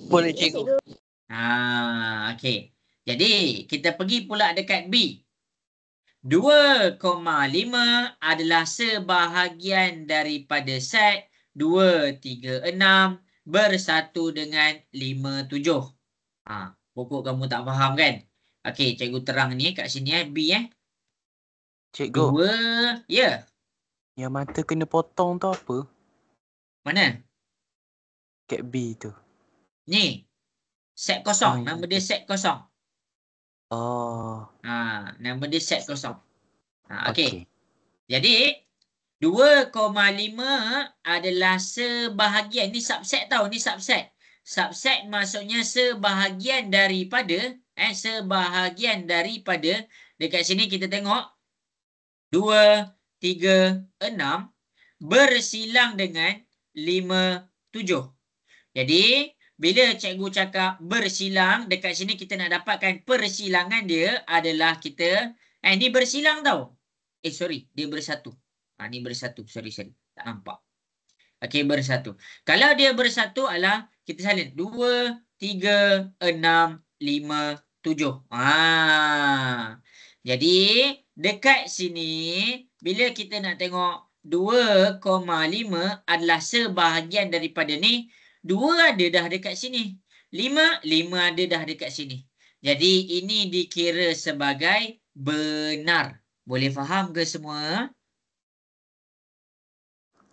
Boleh Ya, cikgu. cikgu. Okey. Jadi kita pergi pula dekat B. 2,5 adalah sebahagian daripada set 236 bersatu dengan 57. Pokok kamu tak faham kan? Okey, cikgu terang ni kat sini B Cikgu, 2, ya. yang mata kena potong tu apa? Mana? Kat B tu. Ni. Set kosong. ya, Nama dia set kosong. Oh, Nama dia set kosong. Okey. okey. Jadi 2,5 adalah sebahagian. Ni subset tau. Ni subset. Subset maksudnya sebahagian daripada. Sebahagian daripada. Dekat sini kita tengok. 2, 3, 6. Bersilang dengan 5, 7. Jadi bila cikgu cakap bersilang. Dekat sini kita nak dapatkan persilangan dia adalah kita. Ni bersilang tau. Sorry. Dia bersatu. Ni bersatu. Sorry. Tak nampak. Okey, bersatu. Kalau dia bersatu adalah kita salin. 2, 3, 6, 5, 7. Jadi dekat sini bila kita nak tengok 2,5 adalah sebahagian daripada ni. 2 ada dah dekat sini. 5 ada dah dekat sini. Jadi ini dikira sebagai benar. Boleh faham ke semua?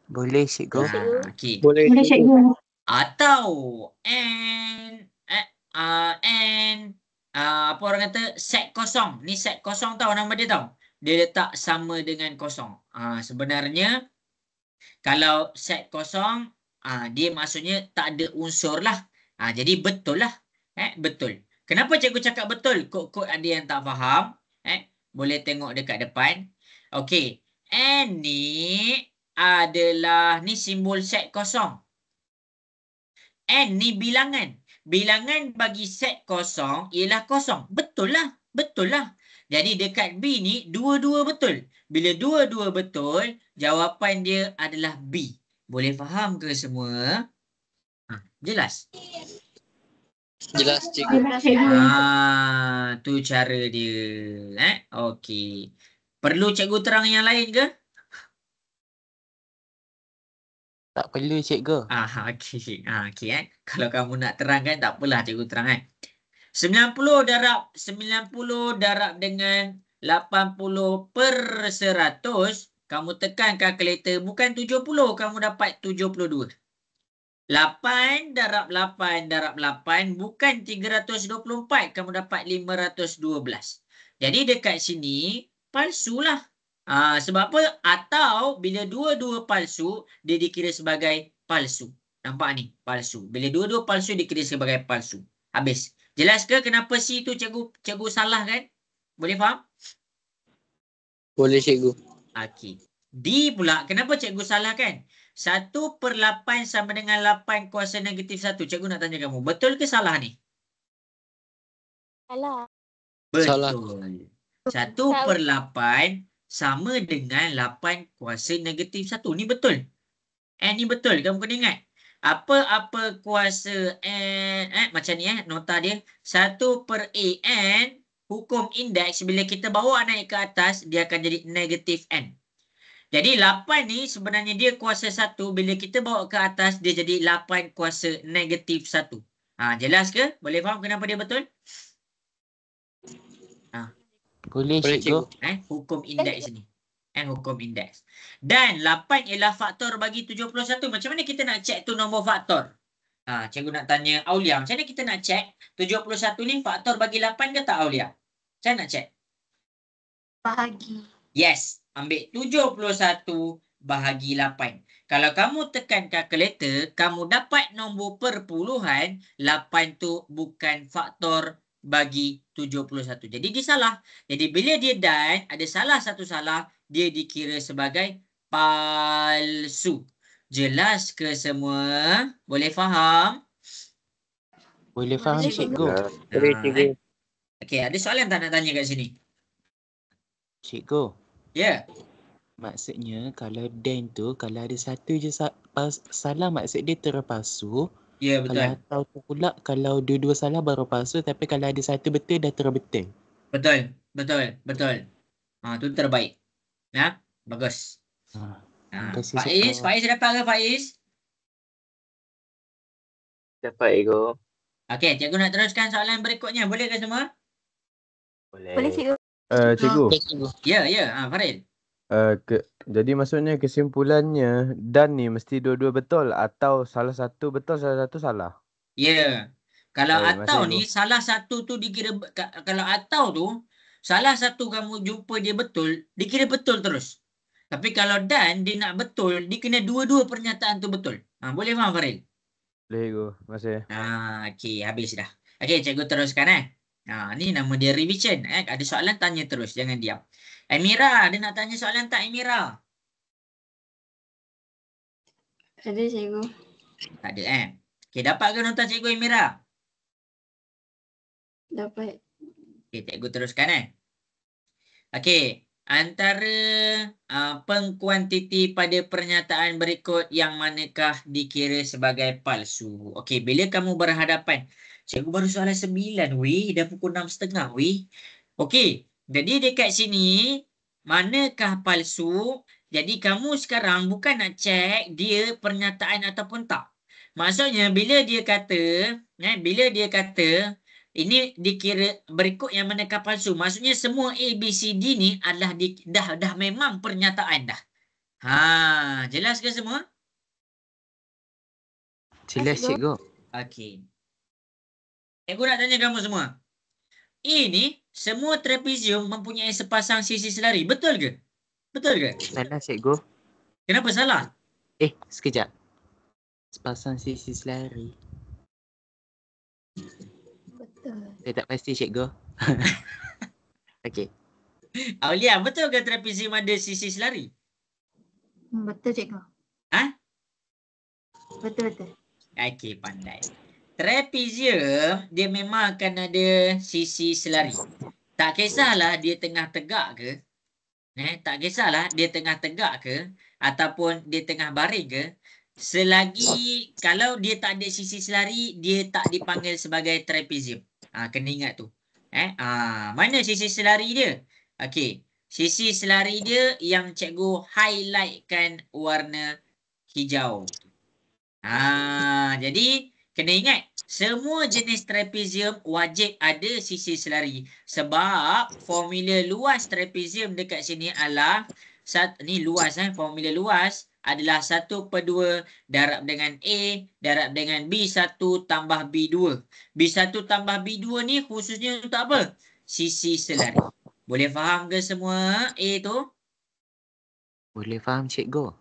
Boleh cikgu. Okey. Boleh Boleh, cikgu. cikgu. Atau apa orang kata set kosong. Ni set kosong tau nama dia tau. Dia letak sama dengan kosong. Sebenarnya kalau set kosong dia maksudnya tak ada unsur lah. Jadi betul lah. Betul. Kenapa cikgu cakap betul? Kod-kod ada yang tak faham. Boleh tengok dekat depan. Okey. N ni adalah ni simbol set kosong. N ni bilangan. Bilangan bagi set kosong ialah kosong. Betul lah. Betul lah. Jadi dekat B ni dua-dua betul. Bila dua-dua betul, jawapan dia adalah B. Boleh faham ke semua? Jelas? Jelas cikgu. Tu cara dia. Okey. Perlu cikgu terang yang lain ke? Tak perlu cikgu. Okey. Okey. Kalau kamu nak terangkan tak apalah cikgu terang 90 darab dengan 80 per 100. Kamu tekan kalkulator bukan 70, kamu dapat 72. 8 darab 8 bukan 324, kamu dapat 512. Jadi dekat sini palsu lah. Sebab apa? Atau bila dua-dua palsu, dia dikira sebagai palsu. Nampak ni? Palsu. Bila dua-dua palsu, dikira sebagai palsu. Habis. Jelas ke kenapa C tu cikgu salah kan? Boleh faham? Boleh cikgu. Okey. D pula, kenapa cikgu salah kan? 1/8 sama dengan 8 kuasa negatif 1. Cikgu nak tanya kamu, betul ke salah ni? Salah. Betul. 1/8 sama dengan 8 kuasa negatif 1. Ni betul. Ni betul. Kamu kena ingat. Apa-apa kuasa N, macam ni nota dia. 1/An, hukum indeks bila kita bawa naik ke atas, dia akan jadi negatif N. Jadi 8 ni sebenarnya dia kuasa 1. Bila kita bawa ke atas, dia jadi 8 kuasa negatif 1. Jelas ke? Boleh faham kenapa dia betul? Boleh Boleh, cikgu. Hukum indeks ni. Hukum indeks. Dan 8 ialah faktor bagi 71. Macam mana kita nak check tu nombor faktor? Cikgu nak tanya Aulia. Macam mana kita nak check 71 ni faktor bagi 8 ke tak, Aulia? Macam mana nak check? Bahagi. Yes. Ambil 71 bahagi 8. Kalau kamu tekan kalkulator, kamu dapat nombor perpuluhan. 8 tu bukan faktor bagi 71. Jadi dia salah. Jadi bila dia done, ada salah satu salah, dia dikira sebagai palsu. Jelas ke semua? Boleh faham? Boleh faham Boleh, cikgu. Boleh, cikgu. Okey, ada soalan tak nak tanya kat sini? Cikgu. Ya. Maksudnya kalau Dan tu kalau ada satu je salah maksud dia terpalsu. Ya, Kalau betul. atau tu pula kalau dua-dua salah baru palsu tapi kalau ada satu betul dah terbetul. Betul. Tu terbaik. Bagus. Terima kasih Faiz dapat ke Faiz? Dapat ego. Okey, cikgu nak teruskan soalan berikutnya. Boleh ke semua? Boleh cikgu. Cikgu. Boleh, cikgu. Ya, Farid. Jadi maksudnya kesimpulannya Dan ni mesti dua-dua betul atau salah satu betul, salah satu salah. Ya. Kalau Baik, atau masuk, ni salah satu tu dikira kalau atau tu salah satu kamu jumpa dia betul, dikira betul terus. Tapi kalau dan dia nak betul, dia kena dua-dua pernyataan tu betul. Boleh faham Farid? Boleh ego. Terima kasih. Okey, habis dah. Okey, cikgu teruskan ni nama dia revision. Ada soalan tanya terus, jangan diam. Amira, ada nak tanya soalan tak Amira? Ada cikgu. Tak ada Okey, dapat ke nota cikgu Amira? Dapat. Okey, cikgu teruskan Okey, antara pengkuantiti pada pernyataan berikut yang manakah dikira sebagai palsu? Okey, bila kamu berhadapan, cikgu baru soalan 9 weh, dah pukul 6.30 weh. Okey, jadi dekat sini manakah palsu? Jadi kamu sekarang bukan nak check dia pernyataan ataupun tak. Maksudnya bila dia kata ini dikira berikut yang manakah palsu. Maksudnya semua A, B, C, D ni adalah dah memang pernyataan dah. Jelas ke semua? Jelas cikgu. Okey. Cikgu nak tanya kamu semua. Ini semua trapezium mempunyai sepasang sisi selari. Betul ke? Betul ke? Salah cikgu. Kenapa salah? Sekejap. Sepasang sisi selari. Betul. Saya tak pasti cikgu. Okey. Aulia, betul ke trapezium ada sisi selari? Betul cikgu. Betul. Okey, pandai. Trapezium dia memang akan ada sisi selari. Tak kisahlah dia tengah tegak ke. Tak kisahlah dia tengah tegak ke ataupun dia tengah baring ke. Selagi kalau dia tak ada sisi selari, dia tak dipanggil sebagai trapezium. Kena ingat tu. Mana sisi selari dia? Okey. Sisi selari dia yang cikgu highlightkan warna hijau. Jadi kena ingat semua jenis trapezium wajib ada sisi selari. Sebab formula luas trapezium dekat sini adalah ni luas formula luas adalah 1/2 darab dengan A darab dengan B1 tambah B2. B1 tambah B2 ni khususnya untuk apa? Sisi selari. Boleh faham ke semua A tu? Boleh faham cikgu.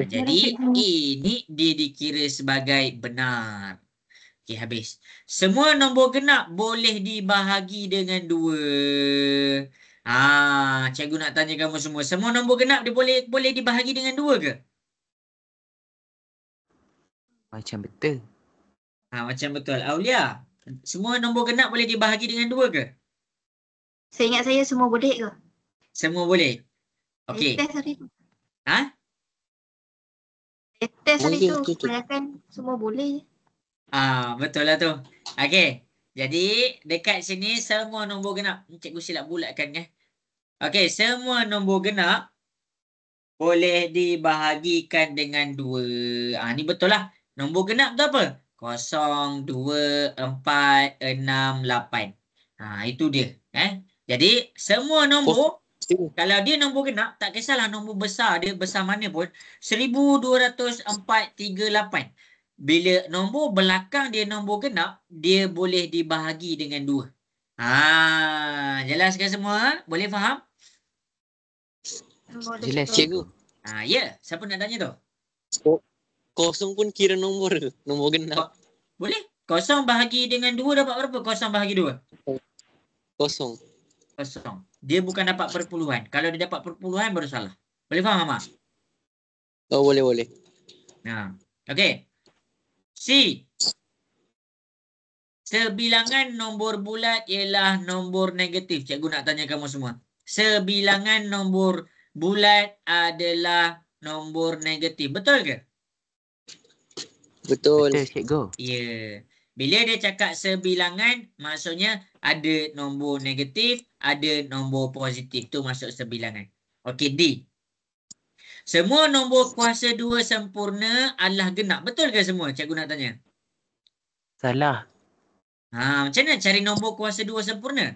Jadi ini dia dikira sebagai benar. Okey, habis. Semua nombor genap boleh dibahagi dengan 2. Cikgu nak tanya kamu semua. Semua nombor genap dia boleh dibahagi dengan 2 ke? Macam betul. Macam betul. Aulia, semua nombor genap boleh dibahagi dengan 2 ke? Saya ingat saya semua boleh ke? Semua boleh. Okey. Test hari tu. Test hari Boleh tu. tu, cikgu. Kebanyakan semua boleh je. Betul lah tu. Okey. Jadi dekat sini semua nombor genap. Cikgu silap bulatkan Okey, semua nombor genap boleh dibahagikan dengan 2. Ni betul lah. Nombor genap tu apa? 0, 2, 4, 6, 8. Itu dia. Jadi semua nombor, kalau dia nombor genap, tak kisahlah nombor besar dia besar mana pun, 120438. Bila nombor belakang dia nombor genap, dia boleh dibahagi dengan 2. Jelas ke semua? Boleh faham? Jelas, Cikgu. Ya. Siapa nak tanya tu? Kosong pun kira nombor ke? Nombor genap. Boleh. 0 bahagi dengan 2 dapat berapa? 0 bahagi 2. Kosong. 0. Dia bukan dapat perpuluhan. Kalau dia dapat perpuluhan baru salah. Boleh faham, Mama? Oh, boleh. Okey. C. Sebilangan nombor bulat ialah nombor negatif. Cikgu nak tanya kamu semua. Sebilangan nombor bulat adalah nombor negatif. Betul ke? Betul. Betul, cikgu. Ya. Bila dia cakap sebilangan, maksudnya ada nombor negatif, ada nombor positif. Tu masuk sebilangan. Okey, D. Semua nombor kuasa 2 sempurna adalah genap. Betul ke semua? Cikgu nak tanya. Salah. Macam mana cari nombor kuasa 2 sempurna?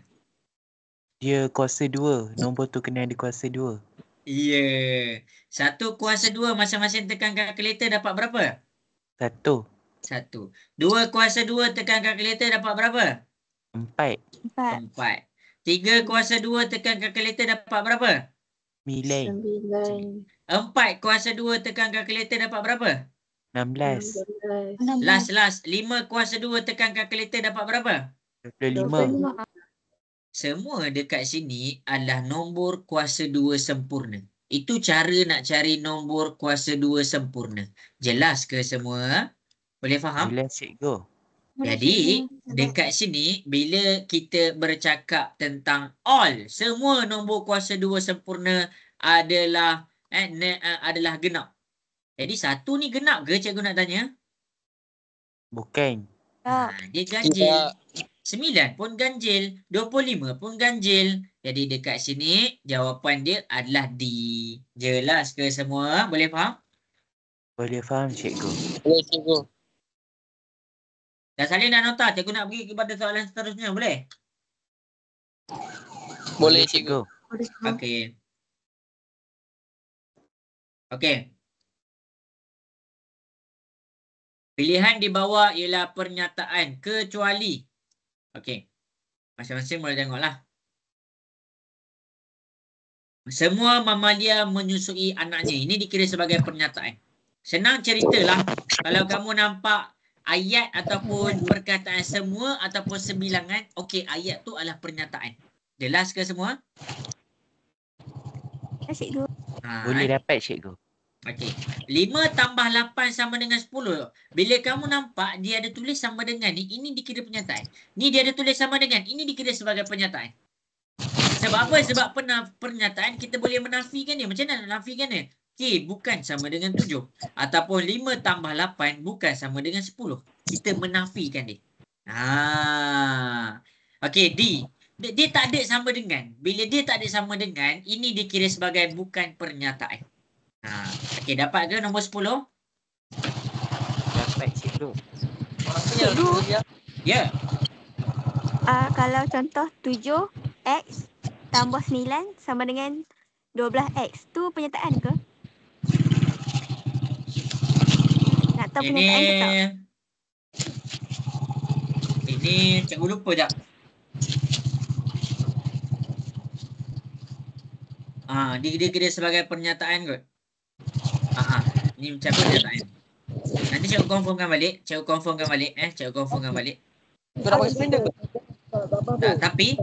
Dia kuasa 2. Nombor tu kena ada kuasa 2. Ya. 1 kuasa 2 masing-masing tekan kalkulator dapat berapa? 1. 1. 2 kuasa 2 tekan kalkulator dapat berapa? 4. 4. 4. 3 kuasa 2 tekan kalkulator dapat berapa? 9. 4 kuasa 2 tekan kalkulator dapat berapa? 16. Last. 5 kuasa 2 tekan kalkulator dapat berapa? 25. Semua dekat sini adalah nombor kuasa 2 sempurna. Itu cara nak cari nombor kuasa 2 sempurna. Jelas ke semua? Boleh faham? Jelas, cikgu. Jadi, dekat sini, bila kita bercakap tentang all, semua nombor kuasa 2 sempurna adalah genap. Jadi, 1 ni genap ke cikgu nak tanya? Bukan. Dia ganjil. 9 pun ganjil. 25 pun ganjil. Jadi, dekat sini, jawapan dia adalah D. Jelas ke semua? Boleh faham? Boleh faham, cikgu. Boleh, cikgu. Dah salin dah nota. Cikgu nak pergi kepada soalan seterusnya. Boleh? Boleh, cikgu. Okey. Pilihan di bawah ialah pernyataan kecuali. Okey. Masing-masing boleh tengoklah. Semua mamalia menyusui anaknya. Ini dikira sebagai pernyataan. Senang ceritalah. Kalau kamu nampak ayat ataupun perkataan semua ataupun sebilangan, okey, ayat tu adalah pernyataan. Jelas ke semua? Cikgu. Boleh dapat, cikgu. Okey. 5 tambah 8 sama dengan 10. Bila kamu nampak dia ada tulis sama dengan ni, ini dikira pernyataan. Ni dia ada tulis sama dengan, ini dikira sebagai pernyataan. Sebab apa? Sebab pernyataan kita boleh menafikan dia. Macam mana nak nafikan dia? Okey, bukan sama dengan 7. Ataupun 5 tambah 8 bukan sama dengan 10. Kita menafikan dia. Okey, D. Dia tak ada sama dengan. Bila dia tak ada sama dengan, ini dikira sebagai bukan pernyataan. Okey, dapat ke nombor 10? Dapat, cikgu. Cikgu. Ya. Kalau contoh 7x tambah 9 sama dengan 12x. Tu pernyataan ke? Nak tahu pernyataan ke tak? Ini cikgu lupa jap. Dia kira sebagai pernyataan kot. Ni macam pernyataan. Nanti cikgu confirmkan balik. Cikgu confirmkan balik.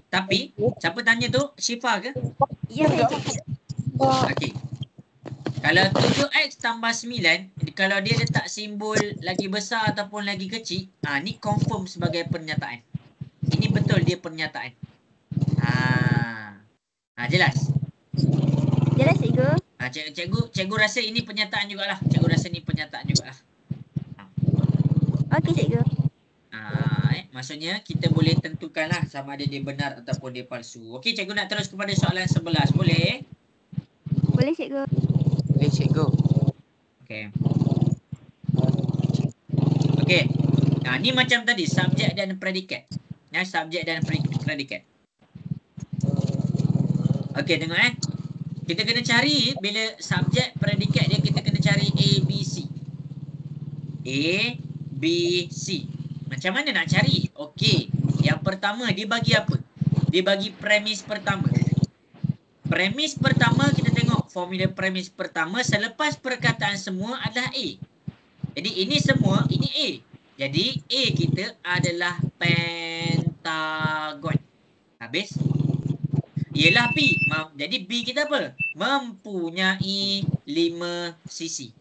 Tapi siapa tanya tu? Syifa ke? Ya, saya cakap. Okey. Kalau 7x tambah 9, kalau dia letak simbol lagi besar ataupun lagi kecil, ni confirm sebagai pernyataan. Ini betul dia pernyataan. Jelas? Jelas, cikgu. Cikgu rasa ini pernyataan jugalah. Cikgu rasa ni pernyataan jugalah. Okey, cikgu. Maksudnya kita boleh tentukanlah sama ada dia benar ataupun dia palsu. Okey, cikgu nak terus kepada soalan 11. Boleh? Boleh, cikgu. Boleh cikgu. Okey. Okey. Nah, ni macam tadi subjek dan predikat. Ya, subjek dan predikat. Okey, tengok Kita kena cari bila subjek predikat dia kita kena cari A, B, C. A, B, C. Macam mana nak cari? Okey. Yang pertama dia bagi apa? Dia bagi premis pertama. Premis pertama kita tengok formula premis pertama selepas perkataan semua adalah A. Jadi ini semua, ini A. Jadi A kita adalah pentagon. Habis? Ialah B. Jadi B kita apa? Mempunyai 5 sisi.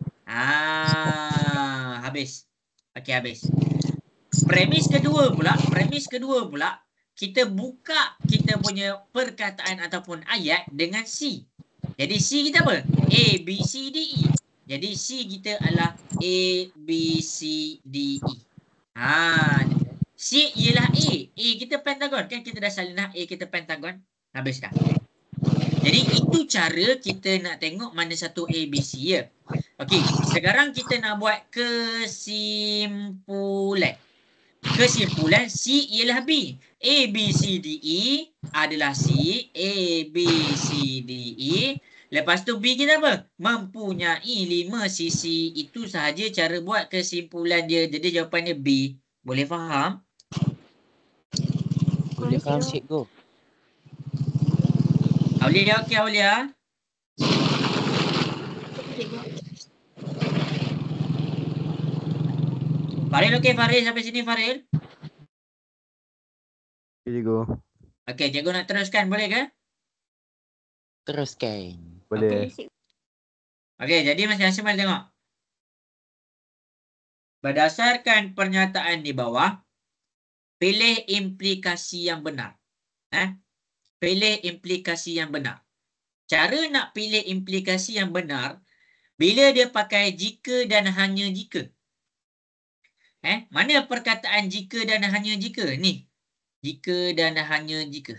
Habis. Okey, habis. Premis kedua pula, kita buka kita punya perkataan ataupun ayat dengan C. Jadi C kita apa? A, B, C, D, E. Jadi C kita adalah A, B, C, D, E. C ialah A. A kita pentagon. Kan kita dah salinah A kita pentagon. Habis dah. Jadi itu cara kita nak tengok mana satu A, B, C ya. Okey, sekarang kita nak buat kesimpulan. Kesimpulan C ialah B. A, B, C, D, E adalah C. A, B, C, D, E. Lepas tu B kita apa? Mempunyai 5 sisi. Itu sahaja cara buat kesimpulan dia. Jadi jawapannya B. Boleh faham? Boleh faham cikgu. Aulia, okey Aulia? Faril okey Faril sampai sini Faril? Okay, cikgu. Okey, cikgu nak teruskan boleh ke? Teruskan. Boleh. Okey, jadi masing-masing mari tengok. Berdasarkan pernyataan di bawah, pilih implikasi yang benar. Pilih implikasi yang benar. Cara nak pilih implikasi yang benar, bila dia pakai jika dan hanya jika. Mana perkataan jika dan hanya jika? Ni. Jika dan hanya jika.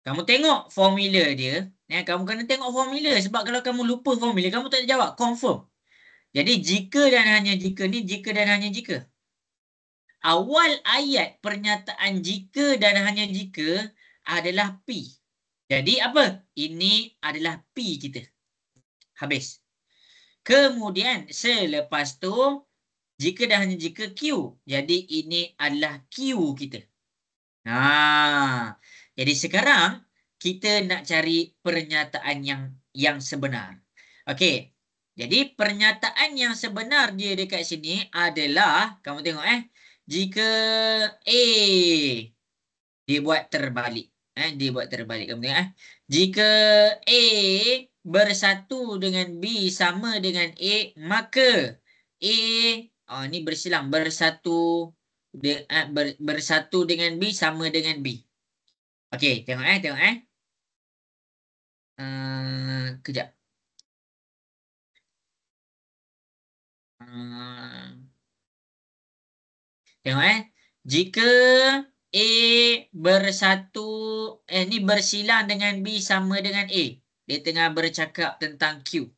Kamu tengok formula dia. Kamu kena tengok formula. Sebab kalau kamu lupa formula, kamu tak jawab. Confirm. Jadi jika dan hanya jika ni, jika dan hanya jika. Awal ayat pernyataan jika dan hanya jika adalah P. Jadi apa? Ini adalah P kita. Habis. Kemudian selepas tu, jika dan hanya jika Q. Jadi ini adalah Q kita. Jadi sekarang kita nak cari pernyataan yang sebenar. Okey. Jadi pernyataan yang sebenar dia dekat sini adalah, kamu tengok jika A dia buat terbalik. Dia buat terbalik. Kamu tengok jika A bersatu dengan B sama dengan A, maka A ni bersilang bersatu dengan B sama dengan B. Okey, tengok kejap. Tengok jika A bersatu ni bersilang dengan B sama dengan A. Dia tengah bercakap tentang Q.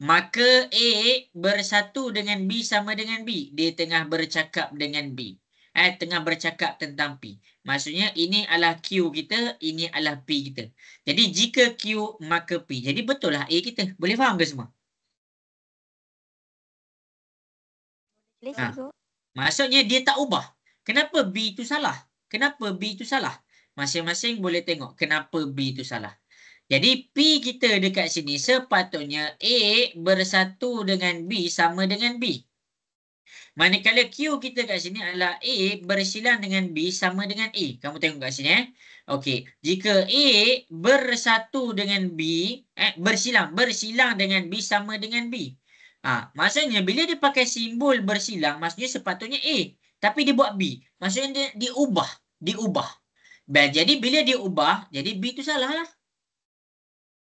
Maka A bersatu dengan B sama dengan B. Dia tengah bercakap dengan B. Tengah bercakap tentang P. Maksudnya ini adalah Q kita, ini adalah P kita. Jadi jika Q maka P. Jadi betul lah A kita. Boleh faham ke semua? Maksudnya dia tak ubah. Kenapa B itu salah? Kenapa B itu salah? Masing-masing boleh tengok kenapa B itu salah. Jadi P kita dekat sini sepatutnya A bersatu dengan B sama dengan B. Manakala Q kita kat sini adalah A bersilang dengan B sama dengan A. Kamu tengok kat sini Okey, jika A bersatu dengan B, bersilang dengan B sama dengan B. Maksudnya bila dia pakai simbol bersilang, maksudnya sepatutnya A. Tapi dia buat B. Maksudnya dia ubah. Jadi bila dia ubah, jadi B tu salah lah.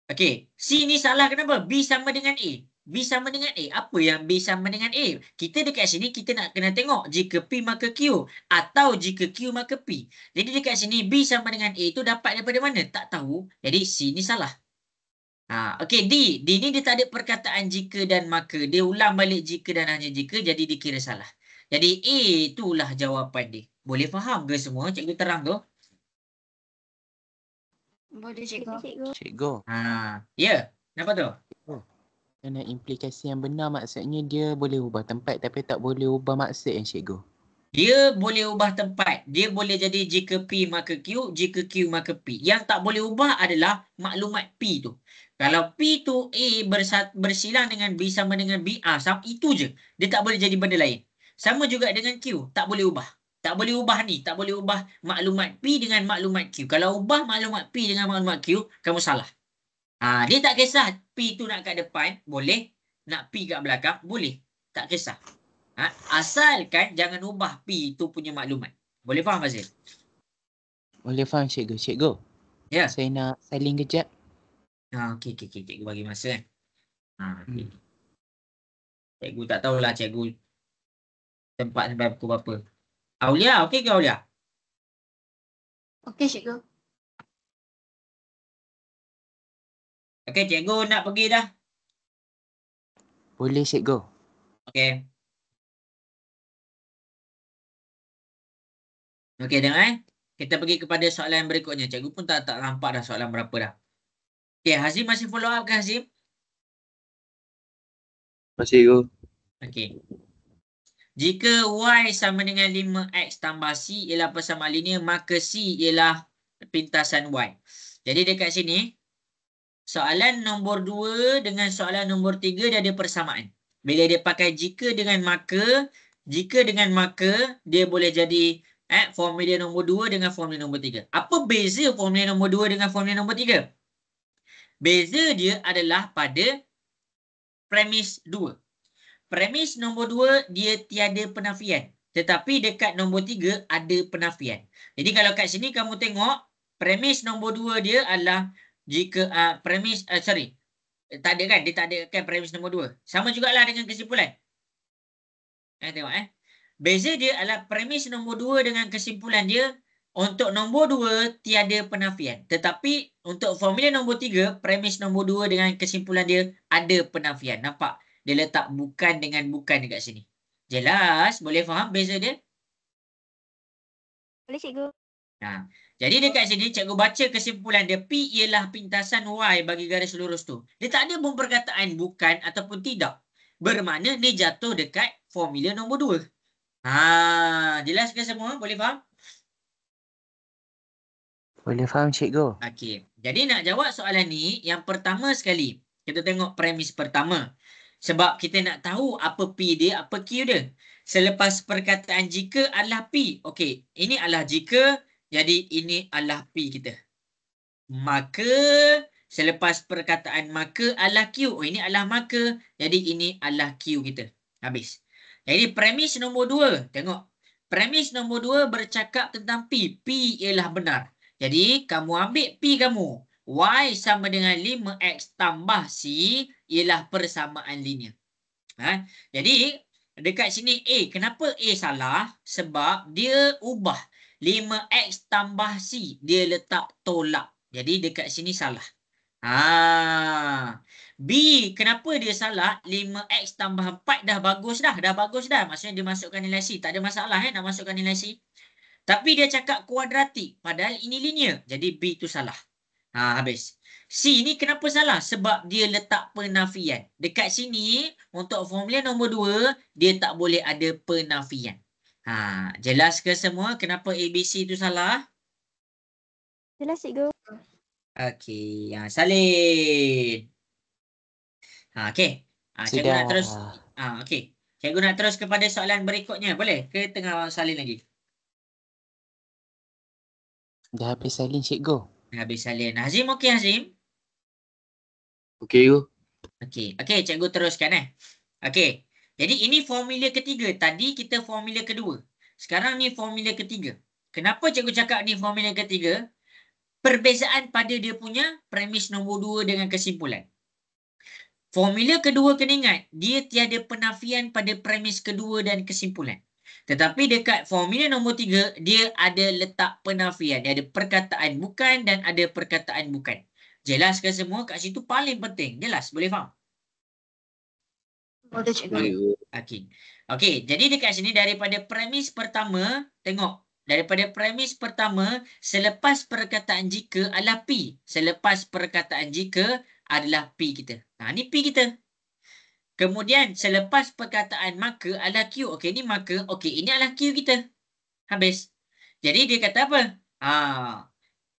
Okey, C ni salah kenapa? B sama dengan A. B sama dengan A. Apa yang B sama dengan A? Kita dekat sini kita nak kena tengok jika P maka Q atau jika Q maka P. Jadi dekat sini B sama dengan A tu dapat daripada mana? Tak tahu. Jadi C ni salah. Okey, D. D ni dia tak ada perkataan jika dan maka. Dia ulang balik jika dan hanya jika, jadi dikira salah. Jadi A itulah jawapan dia. Boleh faham ke semua? Cikgu terang tu? Boleh cikgu. Cikgu, Ya. Kenapa tu? kerana implikasi yang benar maksudnya dia boleh ubah tempat tapi tak boleh ubah maksud yang cikgu. Dia boleh ubah tempat. Dia boleh jadi jika P maka Q, jika Q maka P. Yang tak boleh ubah adalah maklumat P tu. Kalau P tu A bersilang dengan B sama dengan B, itu je. Dia tak boleh jadi benda lain. Sama juga dengan Q, tak boleh ubah. Tak boleh ubah ni, tak boleh ubah maklumat P dengan maklumat Q. Kalau ubah maklumat P dengan maklumat Q, kamu salah. Dia tak kisah P tu nak kat depan, boleh. Nak P kat belakang, boleh. Tak kisah. Asalkan jangan ubah P tu punya maklumat. Boleh faham, Fazil? Boleh faham cikgu. Cikgu, Ya. saya nak salin kejap. Okey. Cikgu bagi masa kan. Okay. Cikgu tak tahulah cikgu tempat sampai pukul berapa. Aulia, okey ke Aulia? Okey cikgu. Okey, cikgu nak pergi dah. Boleh cikgu. Okey. Okey, dengar Kita pergi kepada soalan berikutnya. Cikgu pun tak nampak dah soalan berapa dah. Okey, Hazim masih follow up ke Hazim? Masih cikgu. Okey. Jika Y sama dengan 5X tambah C ialah persamaan linear, maka C ialah pintasan Y. Jadi dekat sini, soalan nombor 2 dengan soalan nombor 3 dia ada persamaan. Bila dia pakai jika dengan maka, dia boleh jadi formula nombor 2 dengan formula nombor 3. Apa beza formula nombor 2 dengan formula nombor 3? Beza dia adalah pada premis 2. Premis nombor 2 dia tiada penafian. Tetapi dekat nombor 3 ada penafian. Jadi kalau kat sini kamu tengok premis nombor 2 dia adalah jika tak ada kan? Dia tak ada kan premis nombor 2. Sama jugalah dengan kesimpulan. Tengok Beza dia adalah premis nombor 2 dengan kesimpulan dia. Untuk nombor 2 tiada penafian. Tetapi untuk formula nombor 3, premis nombor 2 dengan kesimpulan dia ada penafian. Nampak? Dia letak bukan dengan bukan dekat sini. Jelas? Boleh faham beza dia? Boleh cikgu. Jadi dekat sini cikgu baca kesimpulan dia. P ialah pintasan Y bagi garis lurus tu. Dia tak ada pun perkataan bukan ataupun tidak. Bermakna dia jatuh dekat formula nombor 2. Jelas ke semua? Boleh faham? Boleh faham cikgu. Okey. Jadi nak jawab soalan ni, yang pertama sekali, kita tengok premis pertama. Sebab kita nak tahu apa P dia, apa Q dia. Selepas perkataan jika adalah P. Okey, ini adalah jika, jadi ini adalah P kita. Maka, selepas perkataan maka adalah Q. Ini adalah maka, jadi ini adalah Q kita. Habis. Jadi premis nombor 2, tengok. Premis nombor 2 bercakap tentang P. P ialah benar. Jadi, kamu ambil P kamu. Y sama dengan 5X tambah C ialah persamaan linear. Jadi, dekat sini A. Kenapa A salah? Sebab dia ubah. 5X tambah C. Dia letak tolak. Jadi, dekat sini salah. B. Kenapa dia salah? 5X tambah 4 dah bagus dah. Maksudnya dia masukkan nilai C. Tak ada masalah nak masukkan nilai C. Tapi dia cakap kuadratik. Padahal ini linear. Jadi B tu salah. Habis. C ni kenapa salah? Sebab dia letak penafian. Dekat sini, untuk formula nombor 2, dia tak boleh ada penafian. Jelas ke semua kenapa ABC tu salah? Jelas cikgu. Okey. Salin. Okey. Cikgu nak terus. Okey. Cikgu nak terus kepada soalan berikutnya. Boleh ke tengah salin lagi? Dah habis salin cikgu. Habis salin. Hazim okey Hazim? Okey cikgu. Okey, cikgu teruskan Okey. Jadi ini formula ketiga. Tadi kita formula kedua. Sekarang ni formula ketiga. Kenapa cikgu cakap ni formula ketiga? Perbezaan pada dia punya premis nombor 2 dengan kesimpulan. Formula kedua kena ingat, dia tiada penafian pada premis kedua dan kesimpulan. Tetapi dekat formula nombor 3, dia ada letak penafian. Dia ada perkataan bukan dan ada perkataan bukan. Jelaskan semua kat situ paling penting. Jelas? Boleh faham? Boleh cikgu. Okey. Okey, jadi dekat sini daripada premis pertama, tengok. Daripada premis pertama, selepas perkataan jika adalah P. Selepas perkataan jika adalah P kita. Ni P kita. Kemudian selepas perkataan maka adalah Q. Okey, ni maka. Okey, ini adalah Q kita. Habis. Jadi dia kata apa?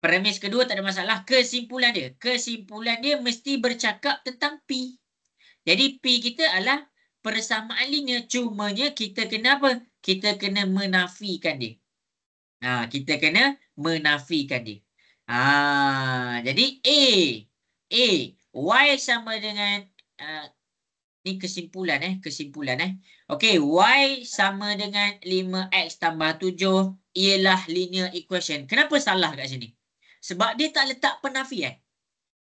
Premis kedua tak ada masalah. Kesimpulan dia. Kesimpulan dia mesti bercakap tentang P. Jadi P kita adalah persamaan linear. Cumanya kita kena apa? Kita kena menafikan dia. Kita kena menafikan dia. Jadi A. Y sama dengan ni kesimpulan kesimpulan Okey, Y sama dengan 5x tambah 7 ialah linear equation. Kenapa salah kat sini? Sebab dia tak letak penafian.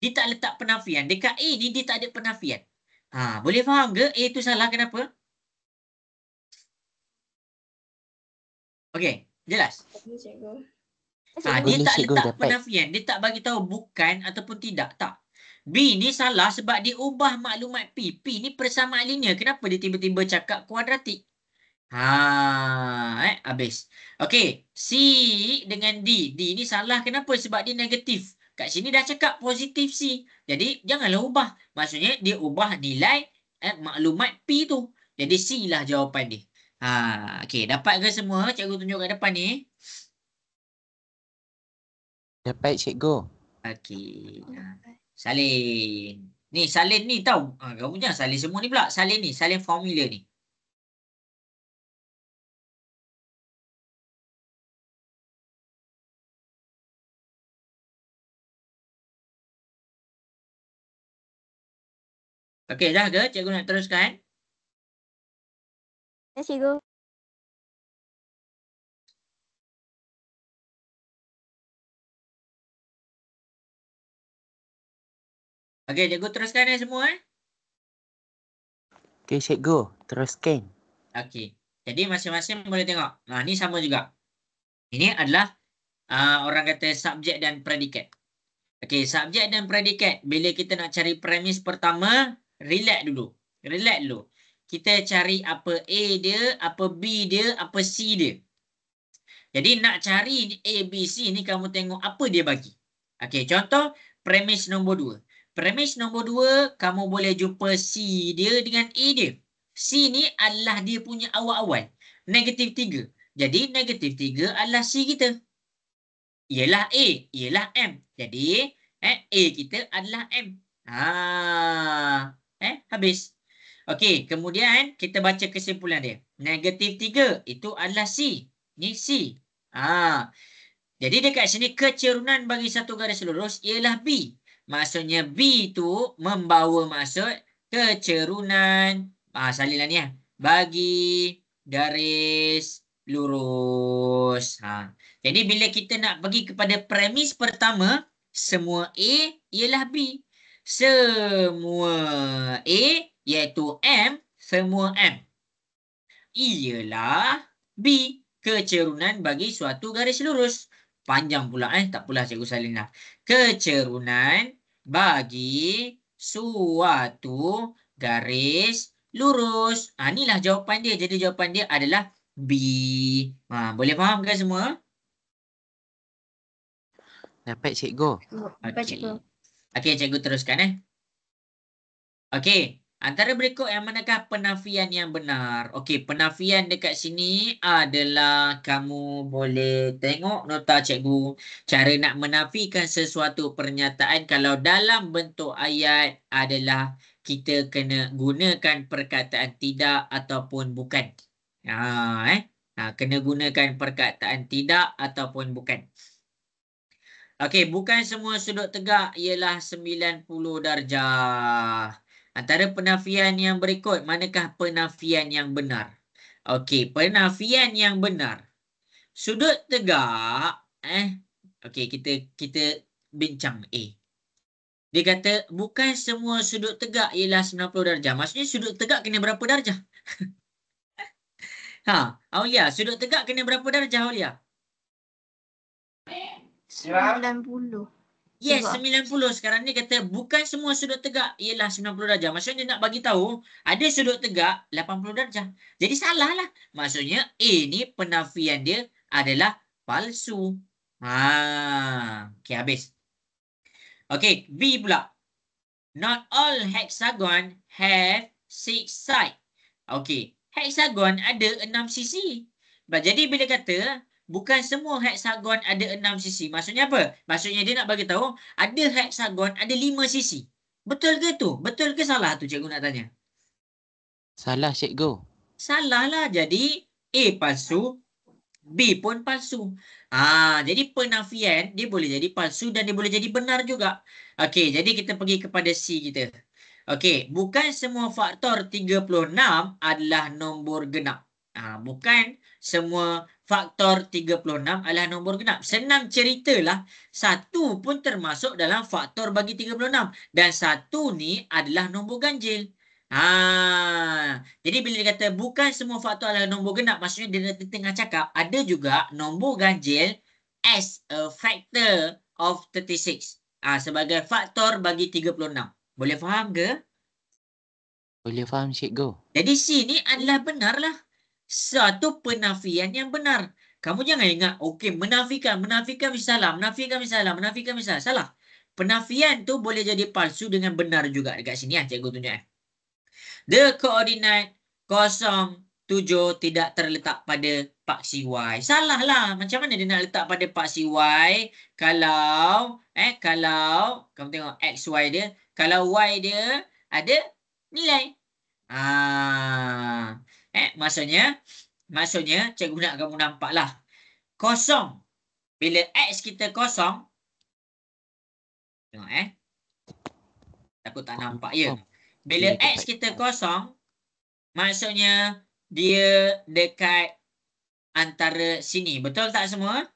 Dia tak letak penafian. Dekat A ni dia tak ada penafian. Boleh faham ke A tu salah kenapa? Okey, jelas? Dia Boleh, tak cikgu, letak dapat. penafian. Dia tak bagi tahu bukan ataupun tidak. Tak. B ni salah sebab dia ubah maklumat P. P ni persamaan linear. Kenapa dia tiba-tiba cakap kuadratik? Habis. Okey, C dengan D. D ni salah kenapa? Sebab dia negatif. Kat sini dah cakap positif C. Jadi janganlah ubah. Maksudnya dia ubah nilai maklumat P tu. Jadi C lah jawapan dia. Okey, dapat ke semua? Cikgu tunjuk kat depan ni. Dapat, cikgu. Okey. Salin. Ni salin ni tahu. Kamu jangan salin semua ni pula. Salin ni, salin formula ni. Okey, dah ke? Cikgu nak teruskan? Ya, cikgu. Okey, cikgu teruskan semua Okey, cikgu. Teruskan. Okey. Jadi masing-masing boleh tengok. Ni sama juga. Ini adalah orang kata subjek dan predikat. Okey, subjek dan predikat. Bila kita nak cari premis pertama, relax dulu. Relax dulu. Kita cari apa A dia, apa B dia, apa C dia. Jadi nak cari A, B, C ni kamu tengok apa dia bagi. Okey, contoh premis nombor 2. Premis nombor 2, kamu boleh jumpa C dia dengan A dia. C ni adalah dia punya awal-awal. Negatif 3. Jadi negatif 3 adalah C kita. Ialah A, ialah M. Jadi A kita adalah M. Habis. Okey, kemudian kita baca kesimpulan dia. Negatif 3 itu adalah C. Ni C. Jadi dekat sini kecerunan bagi satu garis lurus ialah B. Maksudnya B tu membawa maksud kecerunan. Salinlah ni bagi garis lurus. Jadi bila kita nak pergi kepada premis pertama, semua A ialah B. Semua A iaitu M, semua M ialah B. Kecerunan bagi suatu garis lurus. Panjang pula tak pula cikgu salin lah. Kecerunan bagi suatu garis lurus. Inilah jawapan dia. Jadi jawapan dia adalah B. Boleh faham ke semua? Dapat, cikgu. Dapat, cikgu. Okey, cikgu teruskan Okey. Antara berikut yang manakah penafian yang benar? Okey, penafian dekat sini adalah kamu boleh tengok nota cikgu. Cara nak menafikan sesuatu pernyataan kalau dalam bentuk ayat adalah kita kena gunakan perkataan tidak ataupun bukan. Kena gunakan perkataan tidak ataupun bukan. Okey, bukan semua sudut tegak ialah 90 darjah. Antara penafian yang berikut, manakah penafian yang benar? Okey, penafian yang benar. Sudut tegak, okey, kita bincang A. Dia kata, bukan semua sudut tegak ialah 90 darjah. Maksudnya sudut tegak kena berapa darjah? Aulia, sudut tegak kena berapa darjah, Aulia? 90. Yes, Juga. 90. Sekarang ni kata bukan semua sudut tegak ialah 90 darjah. Maksudnya nak bagi tahu ada sudut tegak 80 darjah. Jadi salah lah. Maksudnya A ni penafian dia adalah palsu. Okey, habis. Okey, B pula. Not all hexagon have 6 side. Okey, hexagon ada 6 sisi. Jadi bila kata bukan semua hexagon ada 6 sisi, maksudnya apa? Maksudnya dia nak bagi tahu ada hexagon ada 5 sisi. Betul ke tu? Betul ke salah tu cikgu nak tanya? Salah cikgu. Salah lah. Jadi A palsu, B pun palsu. Jadi penafian dia boleh jadi palsu dan dia boleh jadi benar juga. Okey, jadi kita pergi kepada C kita. Okey, bukan semua faktor 36 adalah nombor genap. Bukan semua faktor 36 adalah nombor genap. Senang ceritalah, satu pun termasuk dalam faktor bagi 36 dan satu ni adalah nombor ganjil. Jadi bila dia kata bukan semua faktor adalah nombor genap, maksudnya dia tengah cakap ada juga nombor ganjil as a factor of 36. Sebagai faktor bagi 36. Boleh faham ke? Boleh faham cikgu. Jadi C ni adalah benar lah. Satu penafian yang benar. Kamu jangan ingat, okey, menafikan misalah, menafikan misalah. Salah. Penafian tu boleh jadi palsu dengan benar juga. Dekat sini cikgu tunjuk. The coordinate 07 tidak terletak pada paksi Y. Salah lah. Macam mana dia nak letak pada paksi Y kalau kamu tengok XY dia, kalau Y dia ada nilai. Maksudnya cikgu nak kamu nampak lah. Kosong. Bila X kita kosong. Tengok takut tak nampak ya. Bila X kita kosong, maksudnya dia dekat antara sini. Betul tak semua?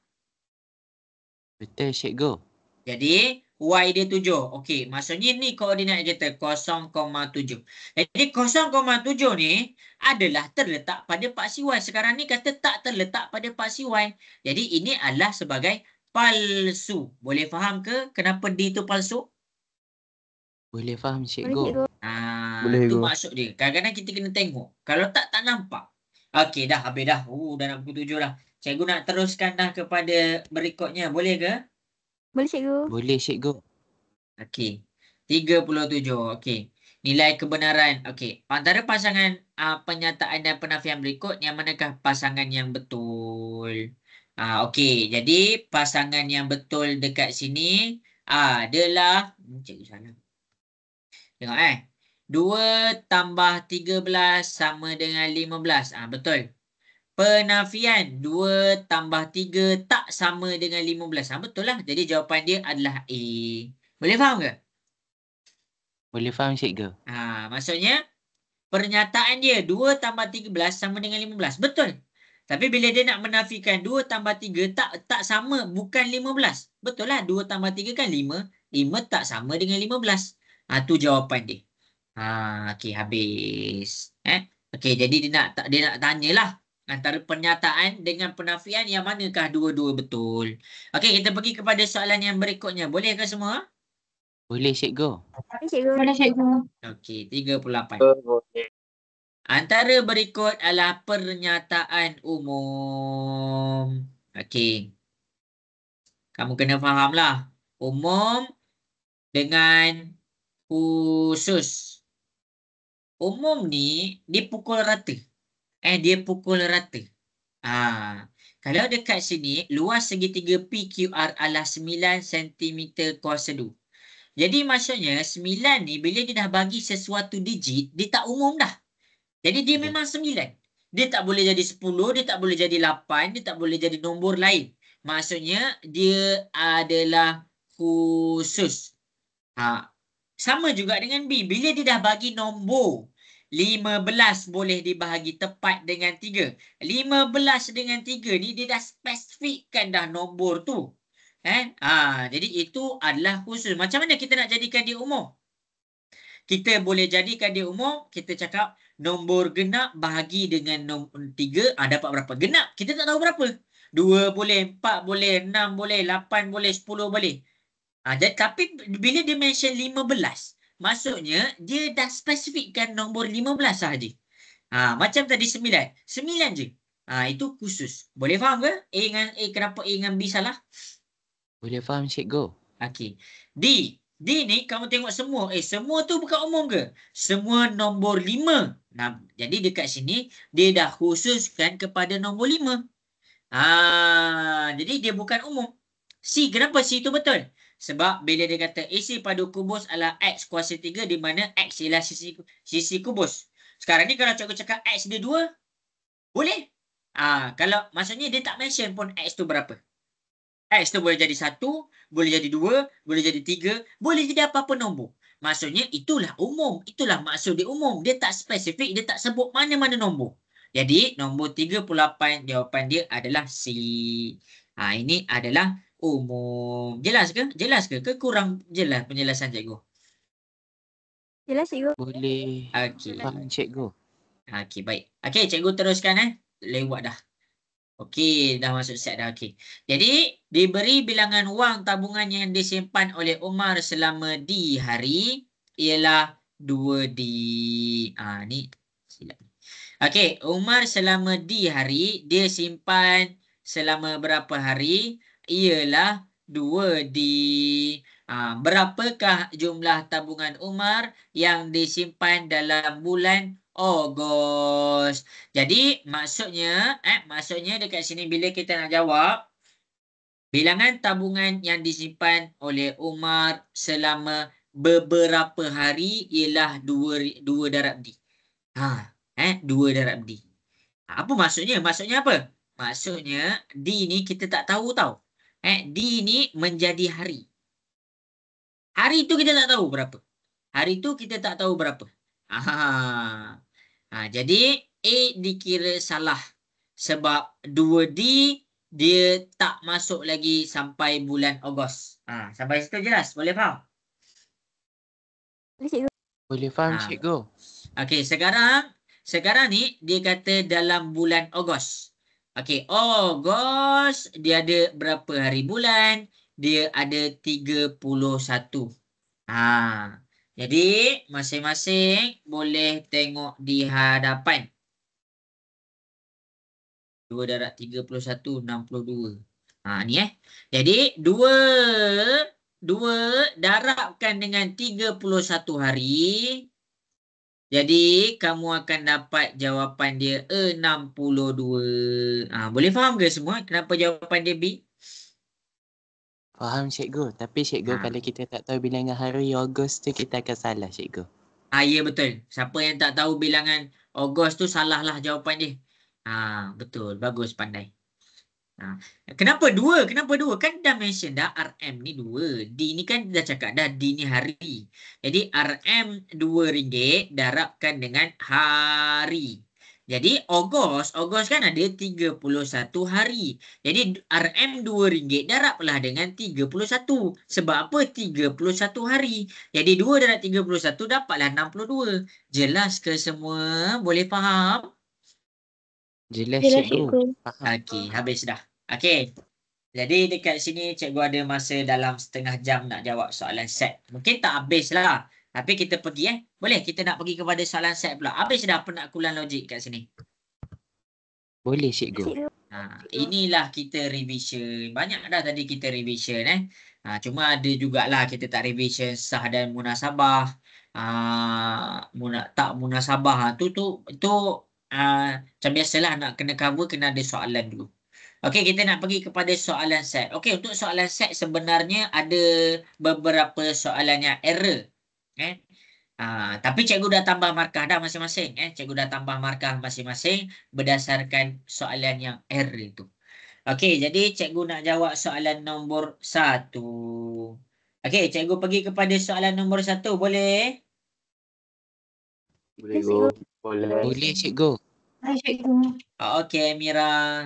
Betul cikgu. Jadi Y dia 7. Okey, maksudnya ni koordinat kita 0,7. Jadi 0,7 ni adalah terletak pada paksi Y. Sekarang ni kata tak terletak pada paksi Y. Jadi ini adalah sebagai palsu. Boleh faham ke kenapa D itu palsu? Boleh faham Boleh, cikgu. cikgu. Boleh, Itu cikgu. maksud dia. Kadang-kadang kita kena tengok. Kalau tak nampak. Okey, dah habis dah. Dah nak pukul 7 dah. Cikgu nak teruskan dah kepada berikutnya. Boleh ke? Boleh, cikgu. Boleh cikgu. Okey. 37. Okey. Nilai kebenaran. Okey. Antara pasangan penyataan dan penafian berikut, yang manakah pasangan yang betul? Okey. Jadi, pasangan yang betul dekat sini adalah... Cikgu salah. Tengok 2 tambah 13 sama dengan 15. Betul. Penafian 2 tambah 3 tak sama dengan 15. Betul lah. Jadi jawapan dia adalah A. Boleh faham ke? Boleh faham cikgu. Maksudnya pernyataan dia 2 tambah 13 sama dengan 15. Betul. Tapi bila dia nak menafikan 2 tambah 3 tak sama, bukan 15. Betul lah. 2 tambah 3 kan 5. 5 tak sama dengan 15. Tu jawapan dia. Okey, habis. Okey, jadi dia nak tanyalah antara pernyataan dengan penafian yang manakah dua-dua betul. Okey, kita pergi kepada soalan yang berikutnya. Boleh ke semua? Boleh cikgu. Boleh, cikgu. Boleh cikgu. Okey, 38. Antara berikut adalah pernyataan umum. Okey. Kamu kena fahamlah. Umum dengan khusus. Umum ni dia pukul rata. Dia pukul rata. Kalau dekat sini luas segitiga PQR adalah 9 cm kuasa 2. Jadi maksudnya 9 ni bila dia dah bagi sesuatu digit, dia tak umum dah. Jadi dia memang 9. Dia tak boleh jadi 10, dia tak boleh jadi 8, dia tak boleh jadi nombor lain. Maksudnya dia adalah khusus. Sama juga dengan B. Bila dia dah bagi nombor 15 boleh dibahagi tepat dengan 3. 15 dengan 3 ni dia dah spesifikkan dah nombor tu. Jadi itu adalah khusus. Macam mana kita nak jadikan dia umum? Kita boleh jadikan dia umum, kita cakap nombor genap bahagi dengan nombor 3, dapat berapa? Genap. Kita tak tahu berapa. 2 boleh, 4 boleh, 6 boleh, 8 boleh, 10 boleh. Tapi bila dia mention 15, maksudnya dia dah spesifikkan nombor 15 sahaja. Macam tadi 9. 9 je. Itu khusus. Boleh faham ke? Kenapa A dengan B salah? Boleh faham cikgu? Okey. D ni kamu tengok semua. Semua tu bukan umum ke? Semua nombor 5. Jadi dekat sini dia dah khususkan kepada nombor 5. Jadi dia bukan umum. C, kenapa C tu betul? Sebab bila dia kata AC padu kubus adalah X kuasa 3 di mana X ialah sisi kubus. Sekarang ni kalau cikgu cakap X dia 2, boleh? Kalau maksudnya dia tak mention pun X tu berapa. X tu boleh jadi 1, boleh jadi 2, boleh jadi 3, boleh jadi apa-apa nombor. Maksudnya itulah umum. Itulah maksud dia umum. Dia tak spesifik, dia tak sebut mana-mana nombor. Jadi nombor 38 jawapan dia adalah C. Ini adalah umum. Jelas ke? Jelas ke? Kurang jelas penjelasan cikgu? Jelas cikgu. Boleh Okey. faham cikgu? Okey, baik. Okey, cikgu teruskan lewat dah. Okey, dah masuk set dah. Okey. Jadi, diberi bilangan wang tabungan yang disimpan oleh Umar selama D hari ialah 2D. Ni silap. Okey, Umar selama D hari, dia simpan selama berapa hari? Ialah 2D. Berapakah jumlah tabungan Umar yang disimpan dalam bulan Ogos? Jadi maksudnya dekat sini bila kita nak jawab bilangan tabungan yang disimpan oleh Umar selama beberapa hari ialah 2 darab D. 2 darab D. Apa maksudnya? Maksudnya apa? Maksudnya D ni kita tak tahu tau. D ni menjadi hari. Hari tu kita tak tahu berapa. Hari tu kita tak tahu berapa. Jadi A dikira salah sebab 2D dia tak masuk lagi sampai bulan Ogos. Sampai situ jelas? Boleh faham? Boleh cikgu. Boleh faham cikgu? Okey, sekarang ni dia kata dalam bulan Ogos. Okey, Ogos dia ada berapa hari bulan? Dia ada 31. Jadi masing-masing boleh tengok di hadapan. 2 darab 31, 62. Ni Jadi 2 darabkan dengan 31 hari. Jadi kamu akan dapat jawapan dia 62. Boleh faham ke semua kenapa jawapan dia B? Faham cikgu. Tapi cikgu kalau kita tak tahu bilangan hari Ogos tu kita akan salah cikgu. Ya betul. Siapa yang tak tahu bilangan Ogos tu salahlah jawapan dia. Betul. Bagus, pandai. Kenapa 2? Kenapa 2? Kan dah mention dah RM ni 2. D ni kan dah cakap dah D ni hari. Jadi RM RM2 darabkan dengan hari. Jadi Ogos kan ada 31 hari. Jadi RM RM2 darablah dengan 31. Sebab apa? 31 hari. Jadi 2 darab 31 dapatlah 62. Jelas ke semua? Boleh faham? Jelas Jelas cikgu. cikgu. Faham. Okey, habis dah. Okey. Jadi dekat sini cikgu ada masa dalam setengah jam nak jawab soalan set. Mungkin tak habis lah. Tapi kita pergi Boleh kita nak pergi kepada soalan set pula. Habis dah penakkulan logik kat sini. Boleh cikgu. Inilah kita revision. Banyak dah tadi kita revision cuma ada jugalah kita tak revision sah dan munasabah. Tak munasabah itu macam biasalah nak kena cover kena ada soalan dulu. Okey, kita nak pergi kepada soalan set. Okey, untuk soalan set sebenarnya ada beberapa soalan yang error. Tapi cikgu dah tambah markah dah masing-masing. Cikgu dah tambah markah masing-masing berdasarkan soalan yang error itu. Okey, jadi cikgu nak jawab soalan nombor 1. Okey, cikgu pergi kepada soalan nombor 1. Boleh? Boleh go. Boleh. Boleh cikgu. Okey, Mira.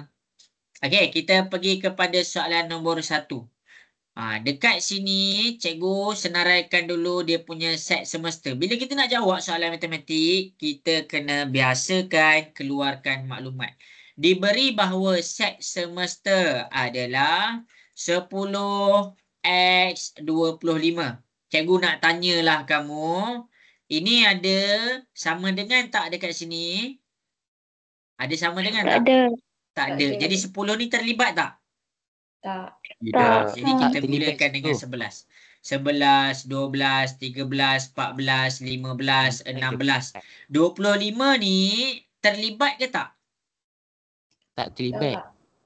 Okey, kita pergi kepada soalan nombor 1. Dekat sini, cikgu senaraikan dulu dia punya set semester. Bila kita nak jawab soalan matematik, kita kena biasakan keluarkan maklumat. Diberi bahawa set semester adalah 10 X 25. Cikgu nak tanyalah kamu. Ini ada sama dengan tak dekat sini? Ada sama dengan tak? ada. Tak ada. ada. Jadi 10 ni terlibat tak? Tak. Tidak. Jadi Tak. kita terlibat, mulakan dengan cikgu. 11. 11, 12, 13, 14, 15, 16. 25 ni terlibat ke tak? Tak terlibat.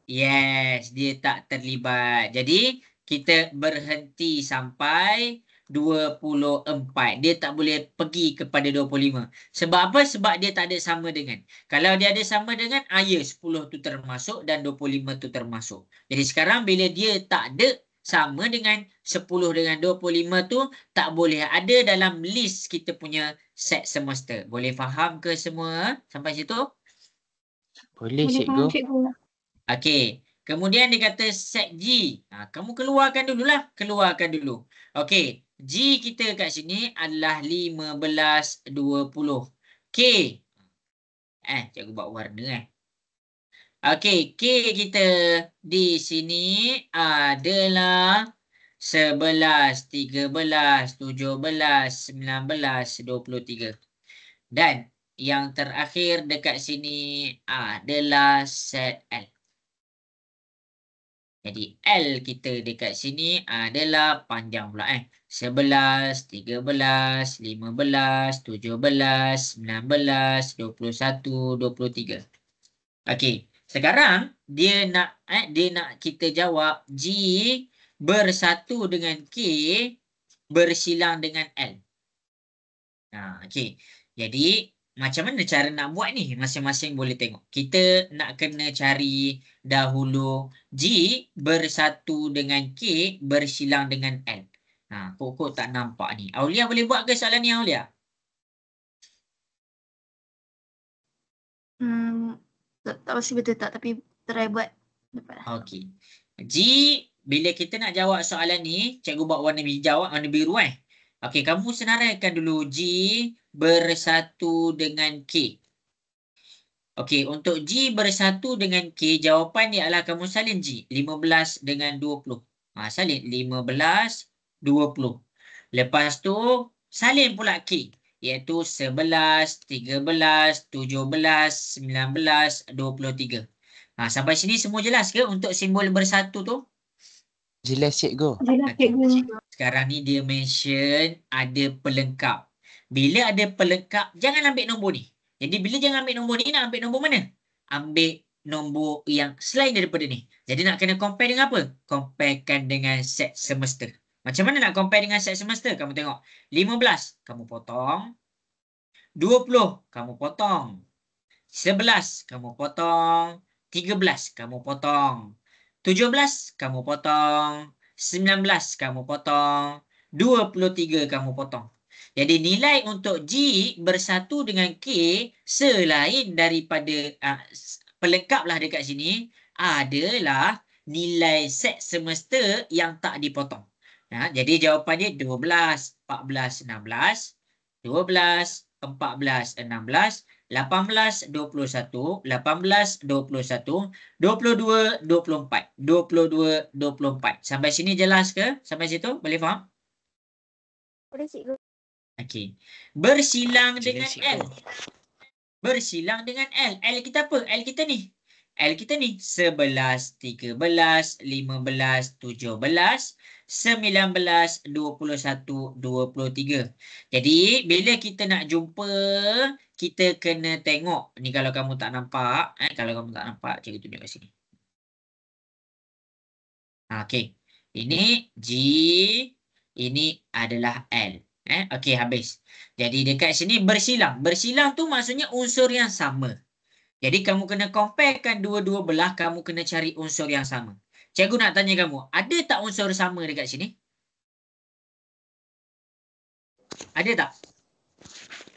Yes, dia tak terlibat. Jadi kita berhenti sampai 24. Dia tak boleh pergi kepada 25. Sebab apa? Sebab dia tak ada sama dengan. Kalau dia ada sama dengan, ya 10 tu termasuk dan 25 tu termasuk. Jadi sekarang bila dia tak ada sama dengan 10 dengan 25 tu tak boleh ada dalam list kita punya set semester. Boleh faham ke semua sampai situ? Boleh, Boleh cikgu. faham, cikgu. Okey. Kemudian dia kata set G. Kamu keluarkan dululah. Keluarkan dulu. Okey. G kita kat sini adalah 15, 20. K. Cikgu buat warna Okey. K kita di sini adalah 11, 13, 17, 19, 23. Dan yang terakhir dekat sini adalah set L. Jadi L kita dekat sini adalah panjang pula 11, 13, 15, 17, 19, 21, 23. Okey, sekarang dia nak kita jawab G bersatu dengan K bersilang dengan L. Okey. Jadi macam mana cara nak buat ni? Masing-masing boleh tengok. Kita nak kena cari dahulu G bersatu dengan K bersilang dengan L. Kok tak nampak ni. Aulia boleh buat ke soalan ni, Aulia? Tak pasti betul tak, tapi try buat. Okey. G, bila kita nak jawab soalan ni, cikgu buat warna hijau, warna biru Okey, kamu senaraikan dulu G bersatu dengan K. Okey, untuk G bersatu dengan K, jawapan dia adalah kamu salin G. 15 dengan 20. Salin 15, 20. Lepas tu, salin pula K. Iaitu 11, 13, 17, 19, 23. Sampai sini semua jelas ke untuk simbol bersatu tu? Jelas, cikgu. Jelas, cikgu. Sekarang ni dia mention ada pelengkap. Bila ada pelengkap, jangan ambil nombor ni. Jadi bila jangan ambil nombor ni, nak ambil nombor mana? Ambil nombor yang selain daripada ni. Jadi nak kena compare dengan apa? Comparekan dengan set semester. Macam mana nak compare dengan set semester? Kamu tengok. 15, kamu potong. 20, kamu potong. 11, kamu potong. 13, kamu potong. 17, kamu potong. 19 kamu potong, 23 kamu potong. Jadi nilai untuk G bersatu dengan K selain daripada pelengkaplah dekat sini adalah nilai set semester yang tak dipotong. Jadi jawapan dia 12, 14, 16, 12, 14, 16, 18, 21, 18, 21, 22, 24. 22, 24. Sampai sini jelas ke? Sampai situ? Boleh faham? Boleh, cikgu. Okey. Bersilang Jelas, dengan cikgu. L. Bersilang dengan L. L kita apa? L kita ni. L kita ni 11, 13, 15, 17, 19, 21, 23. Jadi bila kita nak jumpa, kita kena tengok. Ni kalau kamu tak nampak. Kalau kamu tak nampak, cikgu tunjuk kat sini. Okey. Ini G. Ini adalah L. Okey, habis. Jadi dekat sini bersilang. Bersilang tu maksudnya unsur yang sama. Jadi kamu kena comparekan dua-dua belah, kamu kena cari unsur yang sama. Cikgu nak tanya kamu, ada tak unsur sama dekat sini? Ada tak?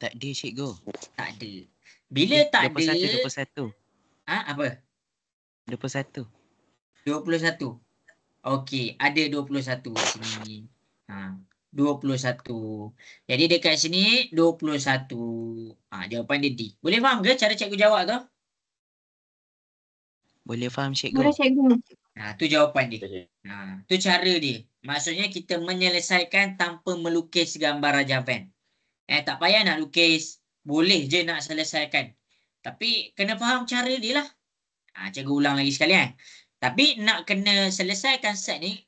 Tak ada, cikgu. Tak ada. Bila tak 21, ada... 21. Apa? 21. 21. Okey, ada 21 kat sini. 21. Jadi dekat sini 21. Jawapan dia D. Boleh faham ke cara cikgu jawab tu? Boleh faham, cikgu. Boleh, cikgu. Tu jawapan dia. Okay. Tu cara dia. Maksudnya kita menyelesaikan tanpa melukis gambar Raja Pen. Tak payah nak lukis. Boleh je nak selesaikan. Tapi kena faham cara dia lah. Cikgu ulang lagi sekali Tapi nak kena selesaikan set ni,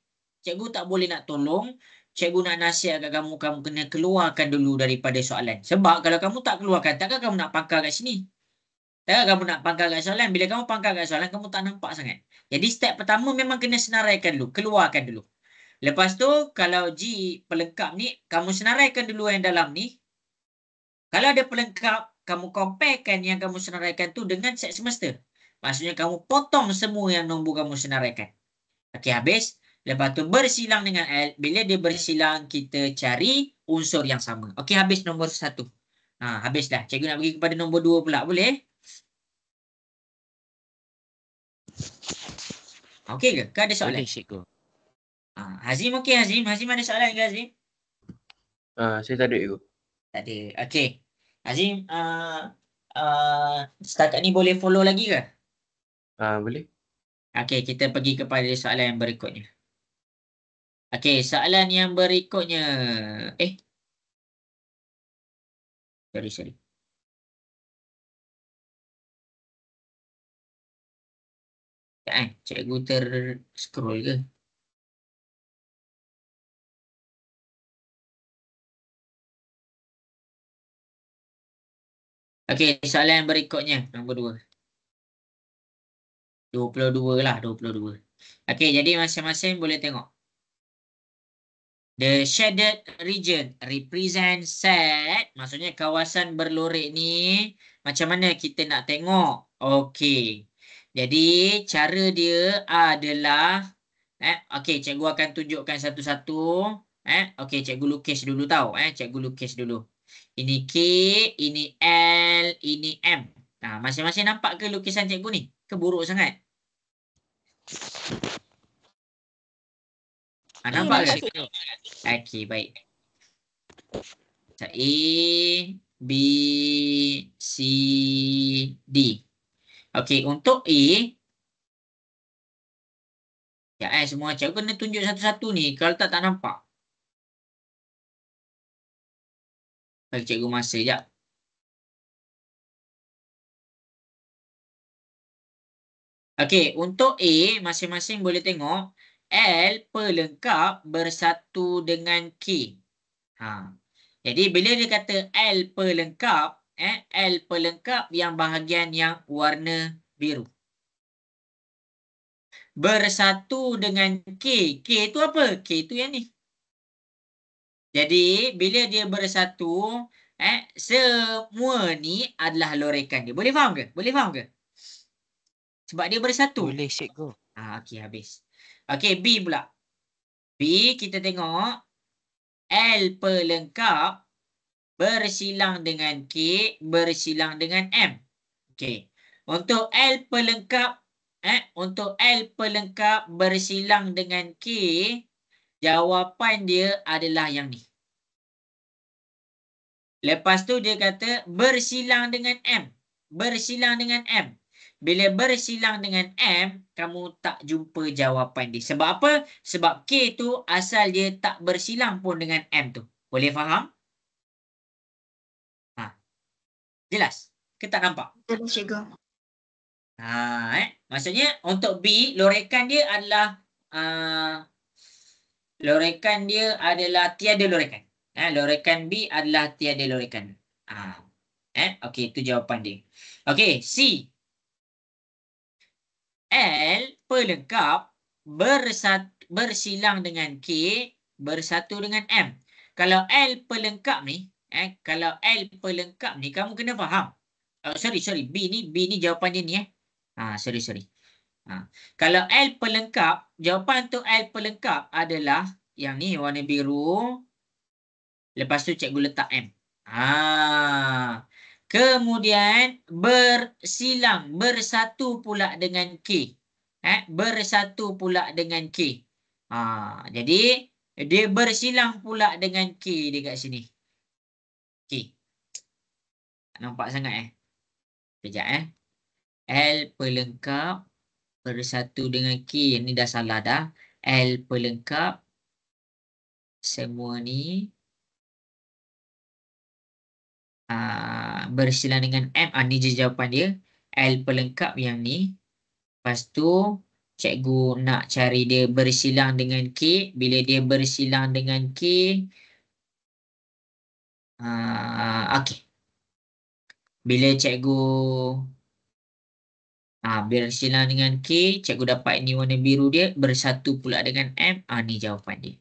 cikgu tak boleh nak tolong. Cikgu nak nasihat kat kamu, kamu kena keluarkan dulu daripada soalan. Sebab kalau kamu tak keluarkan, takkan kamu nak pangkal kat sini. Takkan kamu nak pangkal kat soalan. Bila kamu pangkal kat soalan, kamu tak nampak sangat. Jadi step pertama memang kena senaraikan dulu. Keluarkan dulu. Lepas tu, kalau G pelengkap ni, kamu senaraikan dulu yang dalam ni. Kalau ada pelengkap, kamu comparekan yang kamu senaraikan tu dengan set semester. Maksudnya kamu potong semua yang nombor kamu senaraikan. Okey, habis. Lepas tu bersilang dengan L. Bila dia bersilang, kita cari unsur yang sama. Okey, habis nombor 1. Habis dah. Cikgu nak pergi kepada nombor 2 pula. Boleh? Okey ke? Ke ada soalan? Boleh, cikgu. Hazim okey, Hazim? Hazim ada soalan ke, Hazim? Saya tak ada, cikgu. Tak ada. Okey. Hazim, setakat ni boleh follow lagi ke? Boleh. Okey, kita pergi kepada soalan yang berikutnya. Okey, soalan yang berikutnya. Sorry. Cikgu ter-scroll ke? Okey, soalan yang berikutnya. Nombor 2. 22 lah, 22. Okey, jadi masing-masing boleh tengok. The shaded region represent set. Maksudnya kawasan berlorek ni macam mana kita nak tengok. Okey. Jadi cara dia adalah okey, cikgu akan tunjukkan satu-satu. Okey, cikgu lukis dulu tau. Cikgu lukis dulu. Ini K, ini L, ini M. Masing-masing nampak ke lukisan cikgu ni? Ke buruk sangat? Nampak ke? Okey, baik. A, B, C, D. Okey, untuk A, semua cikgu kena tunjuk satu-satu ni. Kalau tak nampak. Bagi cikgu masa sekejap. Okey, untuk A, masing-masing boleh tengok. L pelengkap bersatu dengan K. Jadi bila dia kata L pelengkap, L pelengkap yang bahagian yang warna biru. Bersatu dengan K. K tu apa? K tu yang ni. Jadi bila dia bersatu, semua ni adalah lorekan dia. Boleh faham ke? Boleh faham ke? Sebab dia bersatu. Boleh, cikgu. Okey, habis. Okey, B pula. B, kita tengok. L pelengkap bersilang dengan K, bersilang dengan M. Okey. Untuk L pelengkap, bersilang dengan K, jawapan dia adalah yang ni. Lepas tu dia kata bersilang dengan M. Bersilang dengan M. Bila bersilang dengan M, kamu tak jumpa jawapan dia. Sebab apa? Sebab K tu asal dia tak bersilang pun dengan M tu. Boleh faham? Jelas? Ke tak nampak? Jelas, cikgu. Maksudnya untuk B, lorekan dia adalah tiada lorekan. Lorekan B adalah tiada lorekan. Okey, itu jawapan dia. Okey, C. L pelengkap bersilang dengan K, bersatu dengan M. Kalau L pelengkap ni, kamu kena faham. Sorry, B ni jawapan dia ni sorry. Kalau L pelengkap, jawapan untuk L pelengkap adalah yang ni warna biru. Lepas tu cikgu letak M. Kemudian bersatu pula dengan K. Bersatu pula dengan K. Jadi dia bersilang pula dengan K dekat sini. K. Nampak sangat Sekejap L pelengkap bersatu dengan K. Ini dah salah dah. L pelengkap. Semua ni. Bersilang dengan M. Ni je jawapan dia. L pelengkap yang ni. Lepas tu, cikgu nak cari dia bersilang dengan K. Bila dia bersilang dengan K. Okey. Bila cikgu bersilang dengan K, cikgu dapat ni warna biru dia. Bersatu pula dengan M. Ni jawapan dia.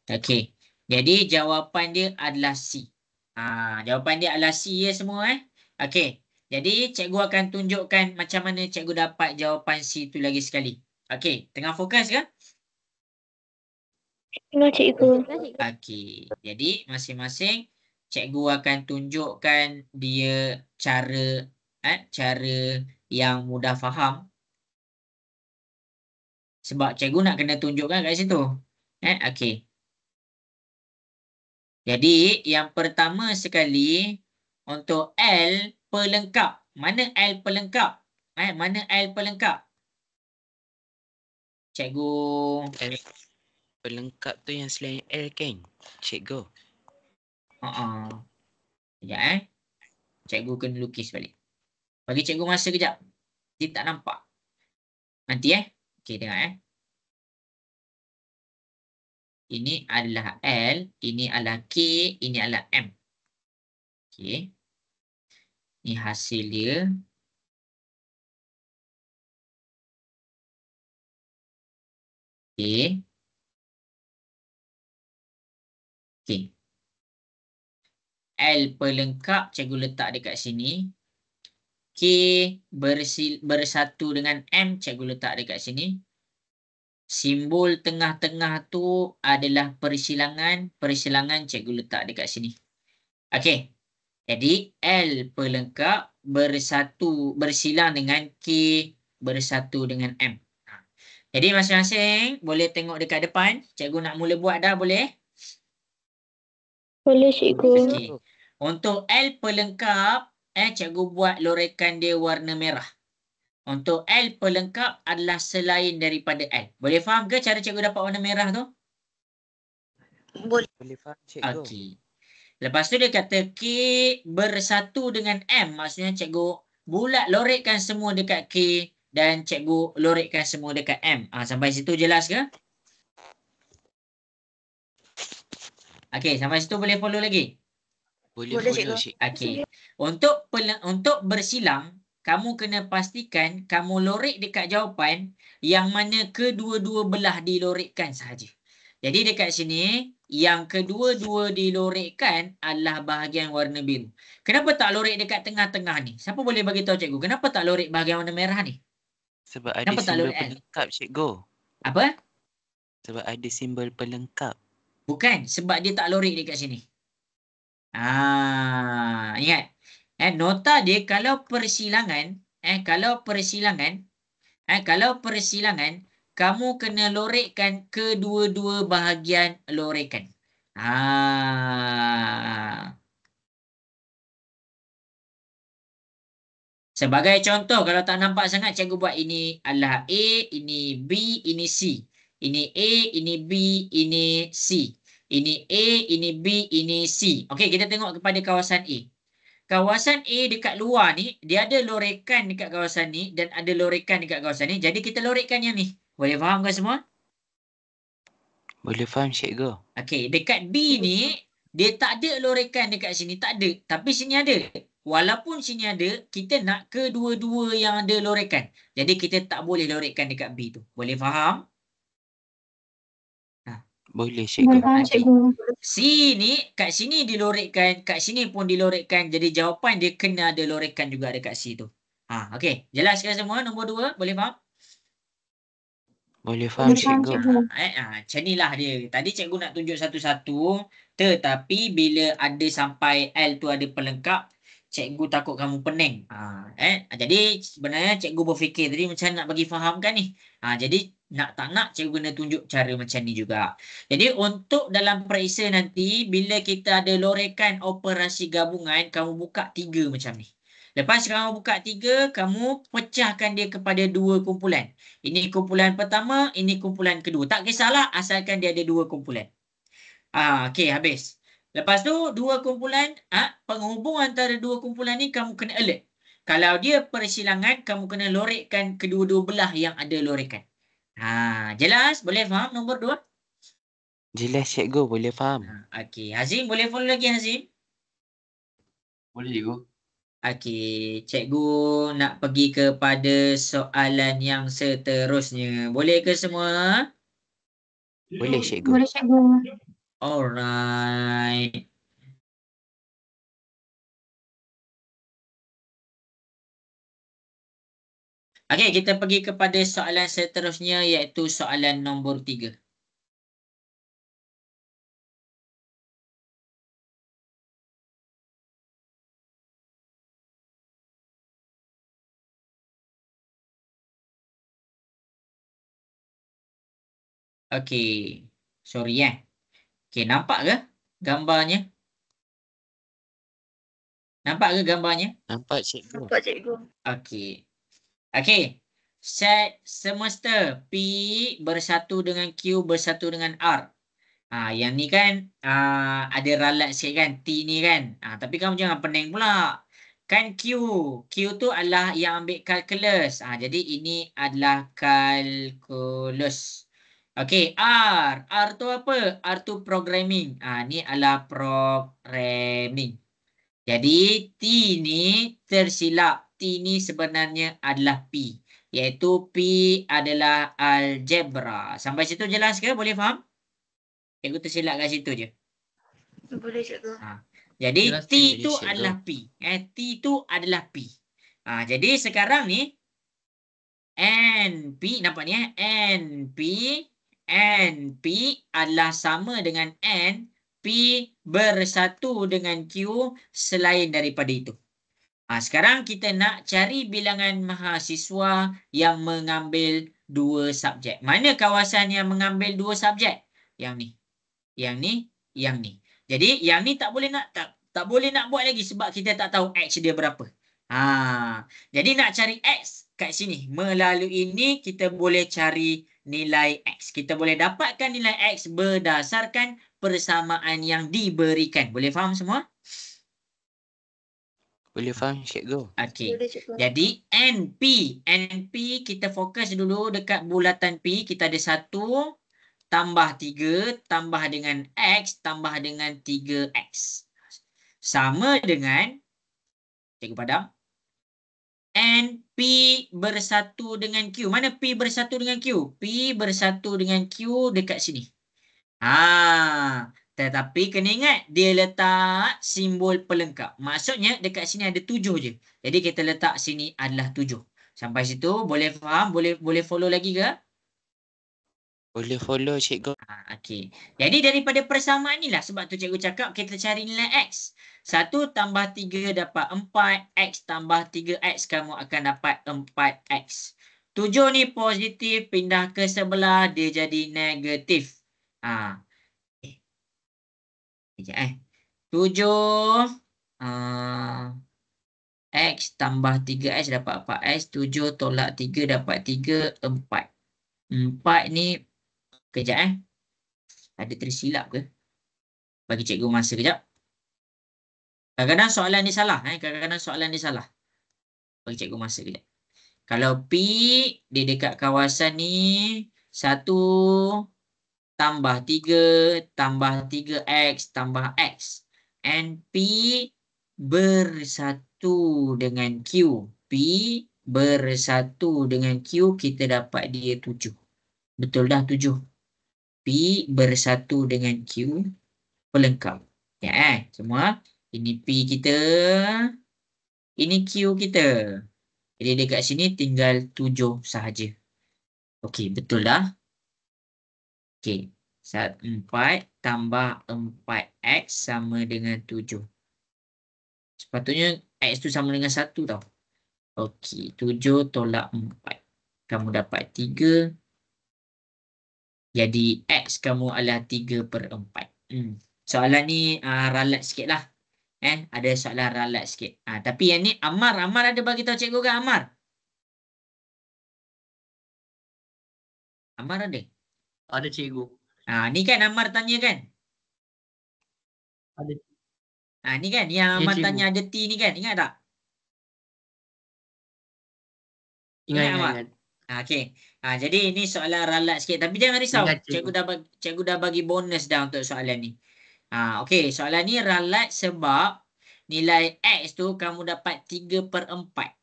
Okey. Jadi jawapan dia adalah C. Jawapan dia adalah C ya semua Okey. Jadi cikgu akan tunjukkan macam mana cikgu dapat jawapan C tu lagi sekali. Okey, tengah fokus ke? Tengok cikgu. Okey. Jadi masing-masing cikgu akan tunjukkan dia cara yang mudah faham. Sebab cikgu nak kena tunjukkan kat situ. Okey. Jadi yang pertama sekali untuk L pelengkap. Mana L pelengkap? Mana L pelengkap? Cikgu. L pelengkap tu yang selain L kan? Cikgu. Sekejap Cikgu kena lukis balik. Bagi cikgu masa kejap. Dia tak nampak. Nanti Okey tengok Ini adalah L, ini adalah K, ini adalah M. Okey. Ini hasil dia. Okey. Okey. L pelengkap cikgu letak dekat sini. K bersatu dengan M cikgu letak dekat sini. Simbol tengah-tengah tu adalah persilangan. Persilangan cikgu letak dekat sini. Okey. Jadi L pelengkap bersilang dengan K bersatu dengan M. Jadi masing-masing boleh tengok dekat depan. Cikgu nak mula buat dah boleh? Boleh cikgu. Okey. Untuk L pelengkap, cikgu buat lorekan dia warna merah. Untuk L pelengkap adalah selain daripada L. Boleh faham ke cara cikgu dapat warna merah tu? Boleh. Boleh faham cikgu. Okey. Lepas tu dia kata K bersatu dengan M. Maksudnya cikgu bulat lorekkan semua dekat K dan cikgu lorekkan semua dekat M. Sampai situ jelas ke? Okey, sampai situ boleh follow lagi? Boleh Boleh, follow cikgu. cikgu. Okey. Untuk bersilang, kamu kena pastikan kamu lorek dekat jawapan yang mana kedua-dua belah dilorekkan sahaja. Jadi dekat sini, yang kedua-dua dilorekkan adalah bahagian warna biru. Kenapa tak lorek dekat tengah-tengah ni? Siapa boleh bagi tahu cikgu? Kenapa tak lorek bahagian warna merah ni? Sebab ada Kenapa tak simbol lorek L? pelengkap cikgu. Apa? Sebab ada simbol pelengkap. Bukan, sebab dia tak lorek dekat sini. Ingat. Nota dia kalau persilangan, kamu kena lorekkan kedua-dua bahagian lorekan. Sebagai contoh, kalau tak nampak sangat, cikgu buat ini adalah A, ini B, ini C. Ini A, ini B, ini C. Ini A, ini B, ini C. Okey, kita tengok kepada kawasan A. Kawasan A dekat luar ni, dia ada lorekan dekat kawasan ni dan ada lorekan dekat kawasan ni. Jadi kita lorekkan yang ni. Boleh faham ke semua? Boleh faham cikgu. Okey, dekat B ni, dia tak ada lorekan dekat sini. Tak ada. Tapi sini ada. Walaupun sini ada, kita nak kedua-dua yang ada lorekan. Jadi kita tak boleh lorekkan dekat B tu. Boleh faham? Boleh cikgu. C ni, kat sini dilorekkan, kat sini pun dilorekkan. Jadi jawapan dia kena ada lorekan juga dekat C tu. Okey. Jelaskan semua nombor 2. Boleh faham? Boleh faham cikgu. Macam inilah dia. Tadi cikgu nak tunjuk satu-satu. Tetapi bila ada sampai L tu ada pelengkap, cikgu takut kamu pening. Jadi sebenarnya cikgu berfikir tadi macam nak bagi fahamkan ni. Jadi nak tak nak cikgu kena tunjuk cara macam ni juga. Jadi untuk dalam periksa nanti bila kita ada lorekan operasi gabungan, kamu buka 3 macam ni. Lepas kamu buka 3, kamu pecahkan dia kepada 2 kumpulan. Ini kumpulan pertama, ini kumpulan kedua. Tak kisahlah asalkan dia ada 2 kumpulan. Okey, habis. Lepas tu 2 kumpulan, penghubung antara 2 kumpulan ni kamu kena alert. Kalau dia persilangan, kamu kena lorekkan kedua-dua belah yang ada lorekan. Jelas? Boleh faham nombor 2? Jelas cikgu, boleh faham. Okey, Hazim boleh follow lagi Hazim? Boleh cikgu. Okey, cikgu nak pergi kepada soalan yang seterusnya. Boleh ke semua? Boleh cikgu. Boleh cikgu. Alright. Okey, kita pergi kepada soalan seterusnya iaitu soalan nombor 3. Okey. Sorry Okey, nampak ke gambarnya? Nampak ke gambarnya? Nampak cikgu. Nampak cikgu. Okey. Okey. Set semesta P bersatu dengan Q bersatu dengan R. Yang ni kan ada ralat sikit kan, T ni kan. Tapi kamu jangan pening pula. Kan Q tu adalah yang ambil kalkulus. Jadi ini adalah kalkulus. Okey, R tu apa? R tu programming. Ni adalah programming. Jadi T ni tersilap. T ni sebenarnya adalah P. Iaitu P adalah algebra. Sampai situ jelas ke? Boleh faham? Cikgu tersilap kat situ je. Boleh cikgu. Jadi Jelas, T cikgu. tu Cikgu. adalah P. T tu adalah P. Jadi sekarang ni NP, nampak ni NP adalah sama dengan N P bersatu dengan Q selain daripada itu. Sekarang kita nak cari bilangan mahasiswa yang mengambil 2 subjek. Mana kawasan yang mengambil 2 subjek? Yang ni. Yang ni, yang ni. Jadi yang ni tak boleh nak buat lagi sebab kita tak tahu X dia berapa. Jadi nak cari X kat sini. Melalui ini kita boleh cari nilai X. Kita boleh dapatkan nilai X berdasarkan persamaan yang diberikan. Boleh faham semua? Boleh faham cikgu. Okey. Boleh cikgu. Jadi NP kita fokus dulu dekat bulatan P. Kita ada 1 tambah 3 tambah dengan X tambah dengan 3X. Sama dengan, cikgu padam, NP bersatu dengan Q. Mana P bersatu dengan Q? P bersatu dengan Q dekat sini. Tetapi kena ingat, dia letak simbol pelengkap. Maksudnya dekat sini ada 7 je. Jadi kita letak sini adalah 7. Sampai situ boleh faham? Boleh follow lagi ke? Boleh follow cikgu. Okey. Jadi daripada persamaan ni lah, sebab tu cikgu cakap kita cari nilai X. 1 tambah 3 dapat 4. X tambah 3X kamu akan dapat 4X. 7 ni positif, pindah ke sebelah, dia jadi negatif. 7 X tambah 3X dapat 4X. 7 tolak 3 dapat 3, 4. 4 ni, kejap ada tersilap ke? Bagi cikgu masa kejap. Kadang-kadang soalan ni salah. Kadang-kadang soalan ni salah. Bagi cikgu masa kejap. Kalau P dia dekat kawasan ni 1 tambah 3 tambah 3X tambah X. And P bersatu dengan Q. P bersatu dengan Q, kita dapat dia 7. Betul dah 7. P bersatu dengan Q pelengkap. Semua. Ini P kita. Ini Q kita. Jadi dekat sini tinggal 7 sahaja. Okey, betul dah. Okey. 4 tambah 4X sama dengan 7. Sepatutnya X tu sama dengan 1 tau. Okey, 7 tolak 4. Kamu dapat 3. Jadi X kamu adalah 3/4. Soalan ni ralat sikit lah. Ada soalan ralat sikit. Tapi yang ni Ammar ada bagi tahu cikgu kan Ammar? Ammar ada? Ada cikgu. Ni kan Ammar tanya kan? Ada. Ni kan yang Ya, Ammar cikgu. tanya ada T ni kan? Ingat tak? Ingat, Ammar? Ingat. Okey. Jadi ini soalan ralat sikit. Tapi jangan risau. Ingat, cikgu. Cikgu dah bagi bonus dah untuk soalan ni. Okey. Soalan ni ralat sebab nilai X tu kamu dapat 3/4.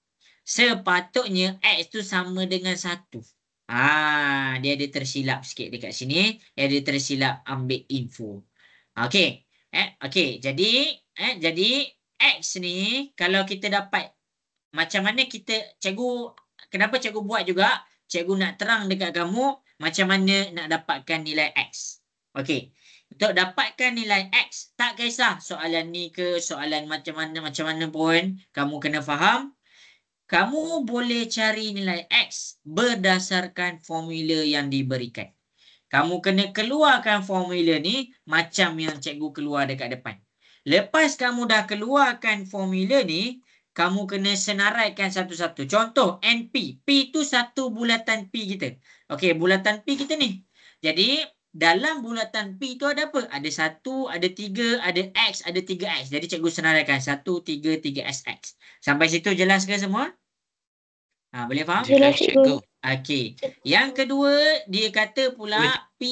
Sepatutnya X tu sama dengan 1. Dia ada tersilap sikit dekat sini. Dia ada tersilap ambil info. Okey. Okey. Jadi X ni kalau kita dapat macam mana kenapa cikgu buat juga? Cikgu nak terang dekat kamu macam mana nak dapatkan nilai X. Okey. Untuk dapatkan nilai X, tak kisah soalan ni ke soalan macam mana pun, kamu kena faham. Kamu boleh cari nilai X berdasarkan formula yang diberikan. Kamu kena keluarkan formula ni macam yang cikgu keluar dekat depan. Lepas kamu dah keluarkan formula ni, kamu kena senaraikan satu-satu. Contoh NP. P tu satu bulatan P kita. Okey, bulatan P kita ni. Jadi dalam bulatan P tu ada apa? Ada 1, ada 3, ada X, ada 3X. Jadi cikgu senaraikan 1, 3, 3X. Sampai situ jelas ke semua? Boleh faham? Jelas, cikgu. Okey. Yang kedua, dia kata pula P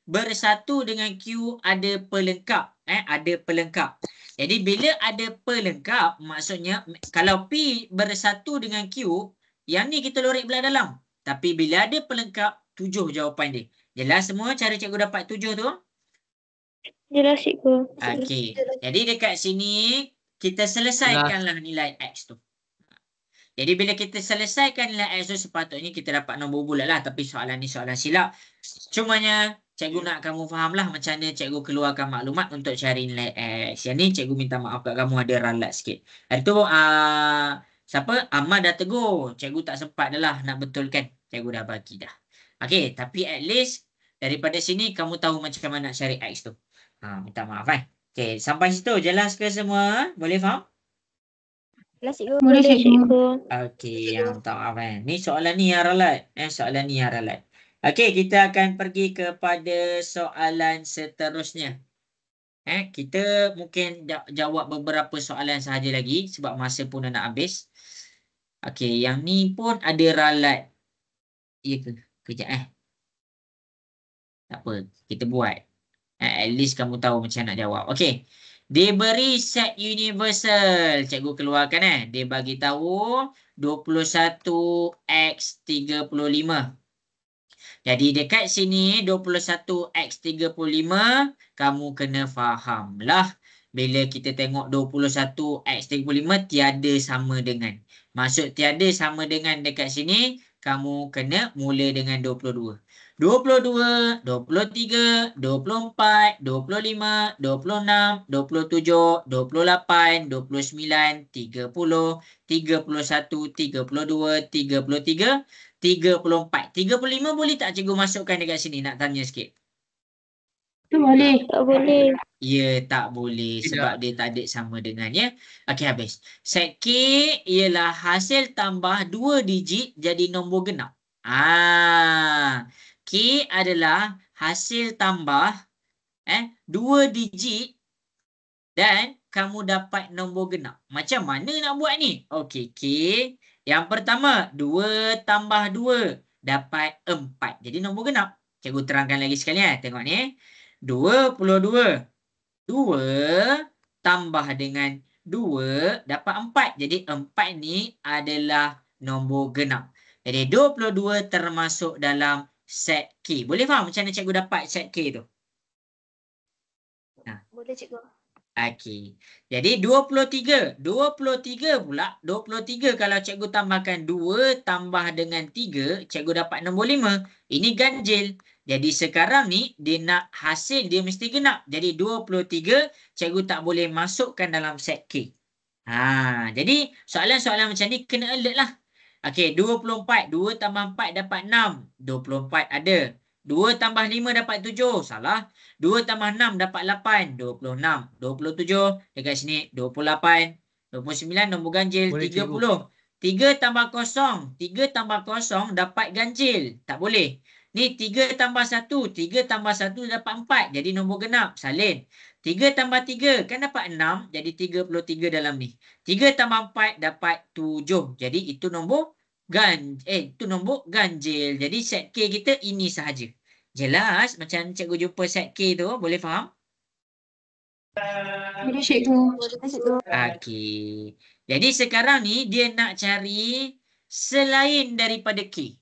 bersatu dengan Q ada pelengkap. Ada pelengkap. Jadi bila ada pelengkap, maksudnya kalau P bersatu dengan Q, yang ni kita lorek belah dalam. Tapi bila ada pelengkap, 7 jawapan dia. Jelas semua cara cikgu dapat 7 tu? Jelas, cikgu. Okey. Jadi dekat sini, kita selesaikanlah nilai X tu. Jadi bila kita selesaikan nilai X tu, sepatutnya kita dapat nombor bulat lah. Tapi soalan ni soalan silap. Cumanya cikgu nak kamu faham lah macam mana cikgu keluarkan maklumat untuk cari nilai X. Yang ni cikgu minta maaf kat kamu ada ralat sikit. Hari tu siapa? Ammar dah tegur. Cikgu tak sempat dah lah nak betulkan. Cikgu dah bagi dah. Okey, tapi at least daripada sini kamu tahu macam mana nak cari X tu. Minta maaf Okey, sampai situ jelas ke semua? Boleh faham? Jelas, cikgu. Boleh, cikgu. Okey, yang tak maaf Ni soalan ni yang ralat. Soalan ni yang ralat. Okey, kita akan pergi kepada soalan seterusnya. Kita mungkin jawab beberapa soalan sahaja lagi sebab masa pun dah nak habis. Okey, yang ni pun ada ralat. Ya ke? Kejap Tak apa, kita buat. At least kamu tahu macam nak jawab. Okey. Diberi set universal. Cikgu keluarkan Dia bagi tahu 21x35. Jadi dekat sini 21x35 kamu kena faham lah. Bila kita tengok 21x35 tiada sama dengan. Maksud tiada sama dengan dekat sini kamu kena mula dengan 22. 22, 23, 24, 25, 26, 27, 28, 29, 30, 31, 32, 33, 34. 35 boleh tak cikgu masukkan dekat sini? Nak tanya sikit. Tak boleh. Tak boleh. Ya, tak boleh sebab dia tak ada sama dengan Okey, habis. Set K ialah hasil tambah 2 digit jadi nombor genap. K adalah hasil tambah 2 digit dan kamu dapat nombor genap. Macam mana nak buat ni? Okey, K. Yang pertama, 2 tambah 2 dapat 4. Jadi nombor genap. Cikgu terangkan lagi sekali Tengok ni 22. 2 tambah dengan 2 dapat 4. Jadi 4 ni adalah nombor genap. Jadi 22 termasuk dalam set K. Boleh faham macam mana cikgu dapat set K tu? Boleh, cikgu. Okey. Jadi 23. 23 pula. 23 kalau cikgu tambahkan 2 tambah dengan 3. Cikgu dapat nombor 5. Ini ganjil. Jadi sekarang ni dia nak hasil dia mesti genap. Jadi 23 cikgu tak boleh masukkan dalam set K. Jadi soalan-soalan macam ni kena alert lah. Okey, 24. 2 tambah 4 dapat 6. 24 ada. 2 tambah 5 dapat 7. Salah. 2 tambah 6 dapat 8. 26. 27 dekat sini 28. 29 nombor ganjil. Boleh, 30. 3 tambah 0. 3 tambah 0 dapat ganjil. Tak boleh. Ni 3 tambah 1. 3 tambah 1 dapat 4. Jadi nombor genap. Salin. 3 tambah 3 kan dapat 6. Jadi 33 dalam ni. 3 tambah 4 dapat 7. Jadi itu nombor itu nombor ganjil. Jadi set K kita ini sahaja. Jelas macam cikgu jumpa set K tu, boleh faham? Boleh cikgu. Okey. Jadi sekarang ni dia nak cari selain daripada K.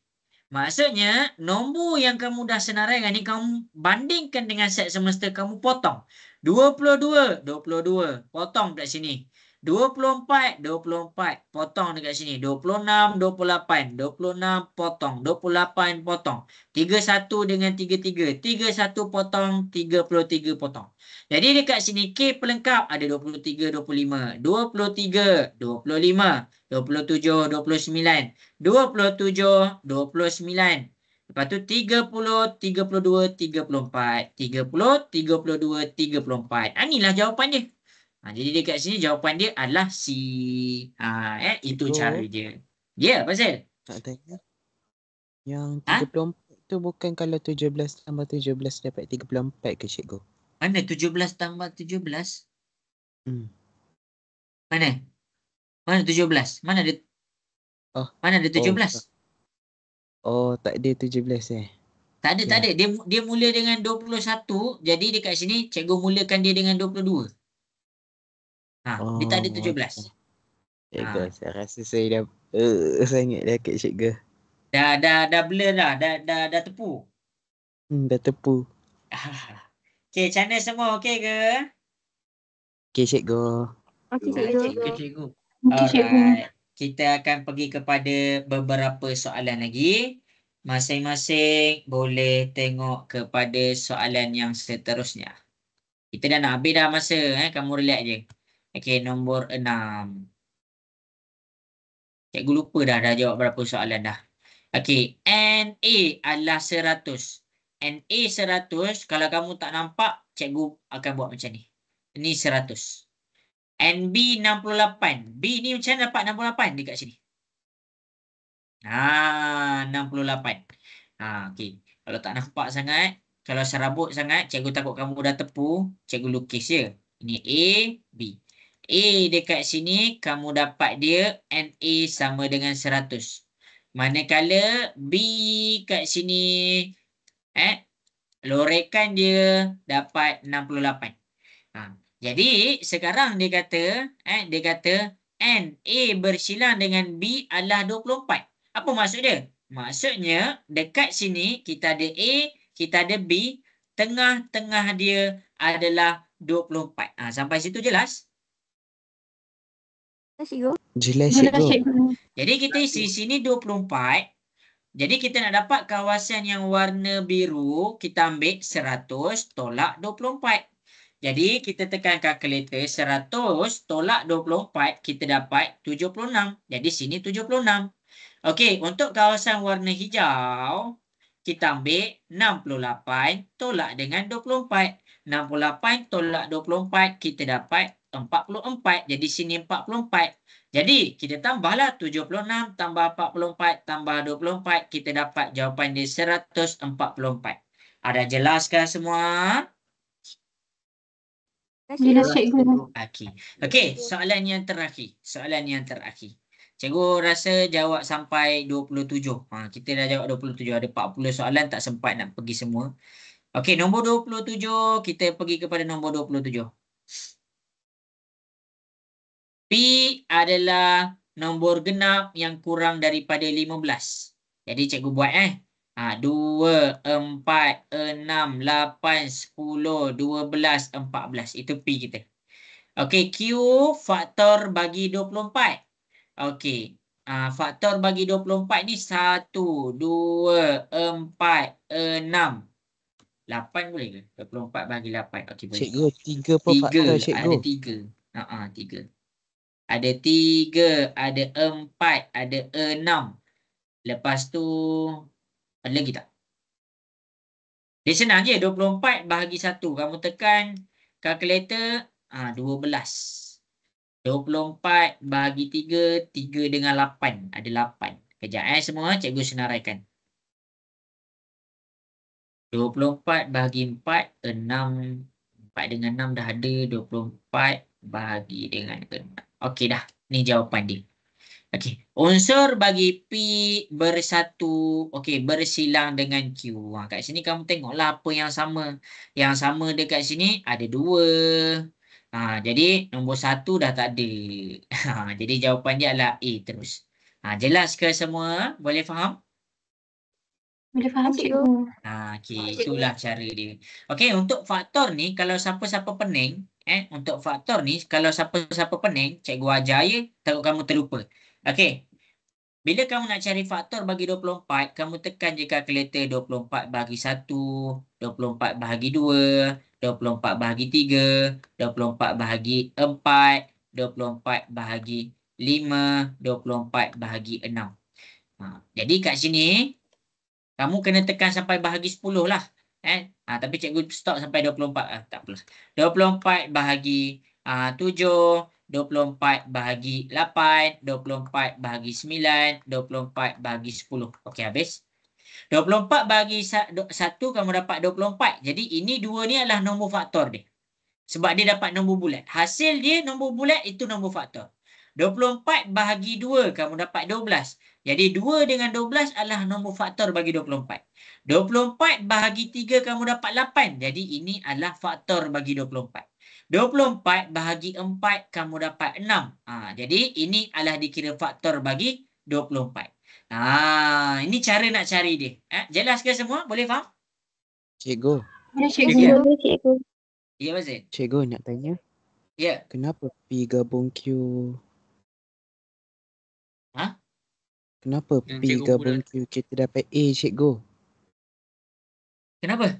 Maksudnya nombor yang kamu dah senaraikan ni kamu bandingkan dengan set semesta, kamu potong. 22, 22. Potong kat sini. 24, 24. Potong dekat sini. 26, 28. 26 potong. 28 potong. 31 dengan 33. 31 potong. 33 potong. Jadi dekat sini K pelengkap ada 23, 25. 23, 25. 27, 29. 27, 29. Lepas tu 30, 32, 34. 30, 32, 34. Inilah jawapan dia. Jadi dekat sini jawapan dia adalah C. Itu cara dia. Ya, pasal? Tak tanya. Yang Ha? 34 tu bukan kalau 17 tambah 17 dapat 34 ke cikgu? Mana 17 tambah 17? Mana? Mana 17? Mana ada? Mana ada 17? Tak ada 17 Tak ada, tak ada. Dia mula dengan 21. Jadi dekat sini cikgu mulakan dia dengan 22. Dia tak ada 17. Cikgu, saya rasa saya dah sangat dah kat cikgu. Dah blur dah. Dah tepu. Dah tepu. Okey, macam mana semua? Okey ke? Okey cikgu. Okey cikgu. Okey, cikgu. Okey cikgu. Alright. Kita akan pergi kepada beberapa soalan lagi. Masing-masing boleh tengok kepada soalan yang seterusnya. Kita dah nak habis dah masa. Kamu relax je. Okey, nombor 6. Cikgu lupa dah jawab berapa soalan dah. Okey, NA adalah 100. NA 100, kalau kamu tak nampak, cikgu akan buat macam ni. Ini 100. NB 68. B ni macam mana dapat 68 dekat sini? 68. Okey. Kalau tak nampak sangat, kalau serabut sangat, cikgu takut kamu dah tepu, cikgu lukis je. Ini A, B. A dekat sini, kamu dapat dia NA sama dengan 100. Manakala B kat sini, lorekan dia dapat 68. Jadi, sekarang dia kata NA bersilang dengan B adalah 24. Apa maksud dia? Maksudnya, dekat sini kita ada A, kita ada B, tengah-tengah dia adalah 24. Sampai situ jelas? Jelas cikgu. Jadi kita isi sini 24. Jadi kita nak dapat kawasan yang warna biru, kita ambil 100 tolak 24. Jadi kita tekan kalkulator 100 tolak 24, kita dapat 76. Jadi sini 76. Okey, untuk kawasan warna hijau, kita ambil 68 tolak dengan 24. 68 tolak 24, kita dapat 44. Jadi sini 44. Jadi kita tambahlah 76 tambah 44 tambah 24, kita dapat jawapan dia 144. Ada jelaskah semua? Jelas cikgu. Okey, soalan yang terakhir. Cikgu rasa jawab sampai 27. Kita dah jawab 27. Ada 40 soalan, tak sempat nak pergi semua. Okey, nombor 27. Kita pergi kepada nombor 27. P adalah nombor genap yang kurang daripada 15. Jadi cikgu buat 2, 4, 6, 8, 10, 12, 14. Itu P kita. Okey, Q faktor bagi 24. Okey. Faktor bagi 24 ni 1, 2, 4, 6. 8 boleh ke? 24 bagi 8. Okey, boleh. Cikgu, 3 per faktor cikgu. Ada 3. 3. Ada 3, ada 4, ada 6. Lepas tu, ada lagi tak? Dia senang je. 24 bahagi 1. Kamu tekan kalkulator. 12. 24 bahagi 3. 3 dengan 8. Ada 8. Kejap semua. Cikgu senaraikan. 24 bahagi 4. 6. 4 dengan 6 dah ada. 24 bahagi dengan 6. Okey dah. Ni jawapan dia. Okey. Unsur bagi P bersatu. Okey. Bersilang dengan Q. Kat sini kamu tengoklah apa yang sama. Yang sama dekat sini ada 2. Jadi nombor 1 dah tak ada. Jadi jawapan dia adalah A terus. Jelas ke semua? Boleh faham? Boleh faham cikgu. Okey, itulah cara dia. Okey, untuk faktor ni kalau siapa-siapa pening, untuk faktor ni kalau siapa-siapa pening, cikgu ajar je, takut kamu terlupa. Okey. Bila kamu nak cari faktor bagi 24, kamu tekan je kalkulator 24 bahagi 1, 24 bahagi 2, 24 bahagi 3, 24 bahagi 4, 24 bahagi 5, 24 bahagi 6. Jadi kat sini kamu kena tekan sampai bahagi 10 lah. Tapi cikgu stop sampai 24. Tak apalah. 24 bahagi 7, 24 bahagi 8, 24 bahagi 9, 24 bahagi 10. Okey, habis. 24 bahagi 1 kamu dapat 24. Jadi ini 2 ni adalah nombor faktor dia. Sebab dia dapat nombor bulat. Hasil dia nombor bulat itu nombor faktor. 24 bahagi 2 kamu dapat 12. Jadi 2 dengan 12 adalah nombor faktor bagi 24. 24 bahagi 3 kamu dapat 8. Jadi ini adalah faktor bagi 24. 24 bahagi 4 kamu dapat 6. Jadi ini adalah dikira faktor bagi 24. Ini cara nak cari dia. Jelas ke semua? Boleh faham? Cikgu, Boleh cikgu. Ya, Mazin. cikgu nak tanya. Ya. Kenapa P gabung Q? Kenapa Yang P cikgu gabung pula. Q kita dapat A, cikgu? Kenapa?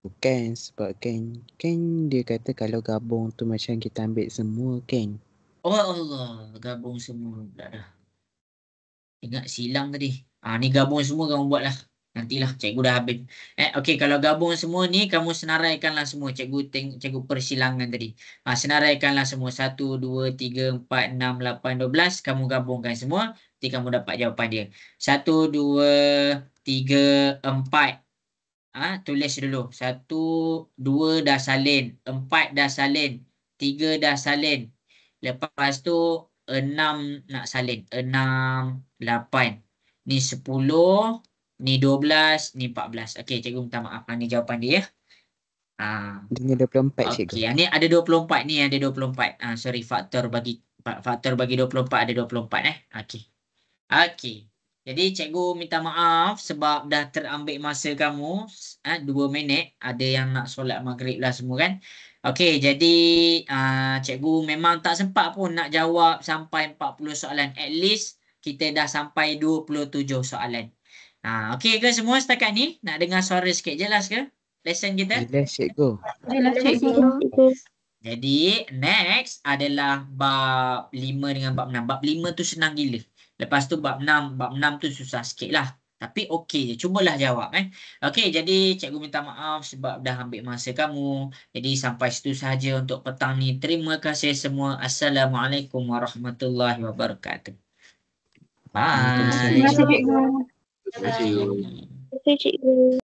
Bukan sebab kan dia kata kalau gabung tu macam kita ambil semua kan. Oh Allah, gabung semua pula dah. Ingat silang tadi. Ni gabung semua kamu buatlah. Nantilah cikgu dah habis. Okey, kalau gabung semua ni kamu senaraikanlah semua. Cikgu persilangan tadi. Senaraikanlah semua 1 2 3 4 6 8 12, kamu gabungkan semua, nanti kamu dapat jawapan dia. 1 2 3 4. Tulis dulu. 1 2 dah salin, 4 dah salin, 3 dah salin. Lepas tu 6 nak salin. 6 8. Ni 10, ni 12, ni 14. Okey, cikgu minta maaf. Ni jawapan dia ya. Dengan 24, cikgu. Okey, ni ada 24, ni ada 24. Sorry, faktor bagi 24 ada 24 Okey. Okey. Jadi cikgu minta maaf sebab dah terambil masa kamu 2 minit. Ada yang nak solat maghrib lah semua kan. Okey, jadi cikgu memang tak sempat pun nak jawab sampai 40 soalan. At least kita dah sampai 27 soalan. Okey ke semua setakat ni? Nak dengar suara sikit, jelas ke lesson kita? Jelas, cikgu. Jelas cikgu. Jadi next adalah bab 5 dengan bab 6. Bab 5 tu senang gila. Lepas tu bab 6 tu susah sikit lah. Tapi okey je. Cubalah jawab. Okey, jadi cikgu minta maaf sebab dah ambil masa kamu. Jadi sampai situ sahaja untuk petang ni. Terima kasih semua. Assalamualaikum warahmatullahi wabarakatuh. Bye. Terima kasih cikgu. Terima kasih. Cikgu.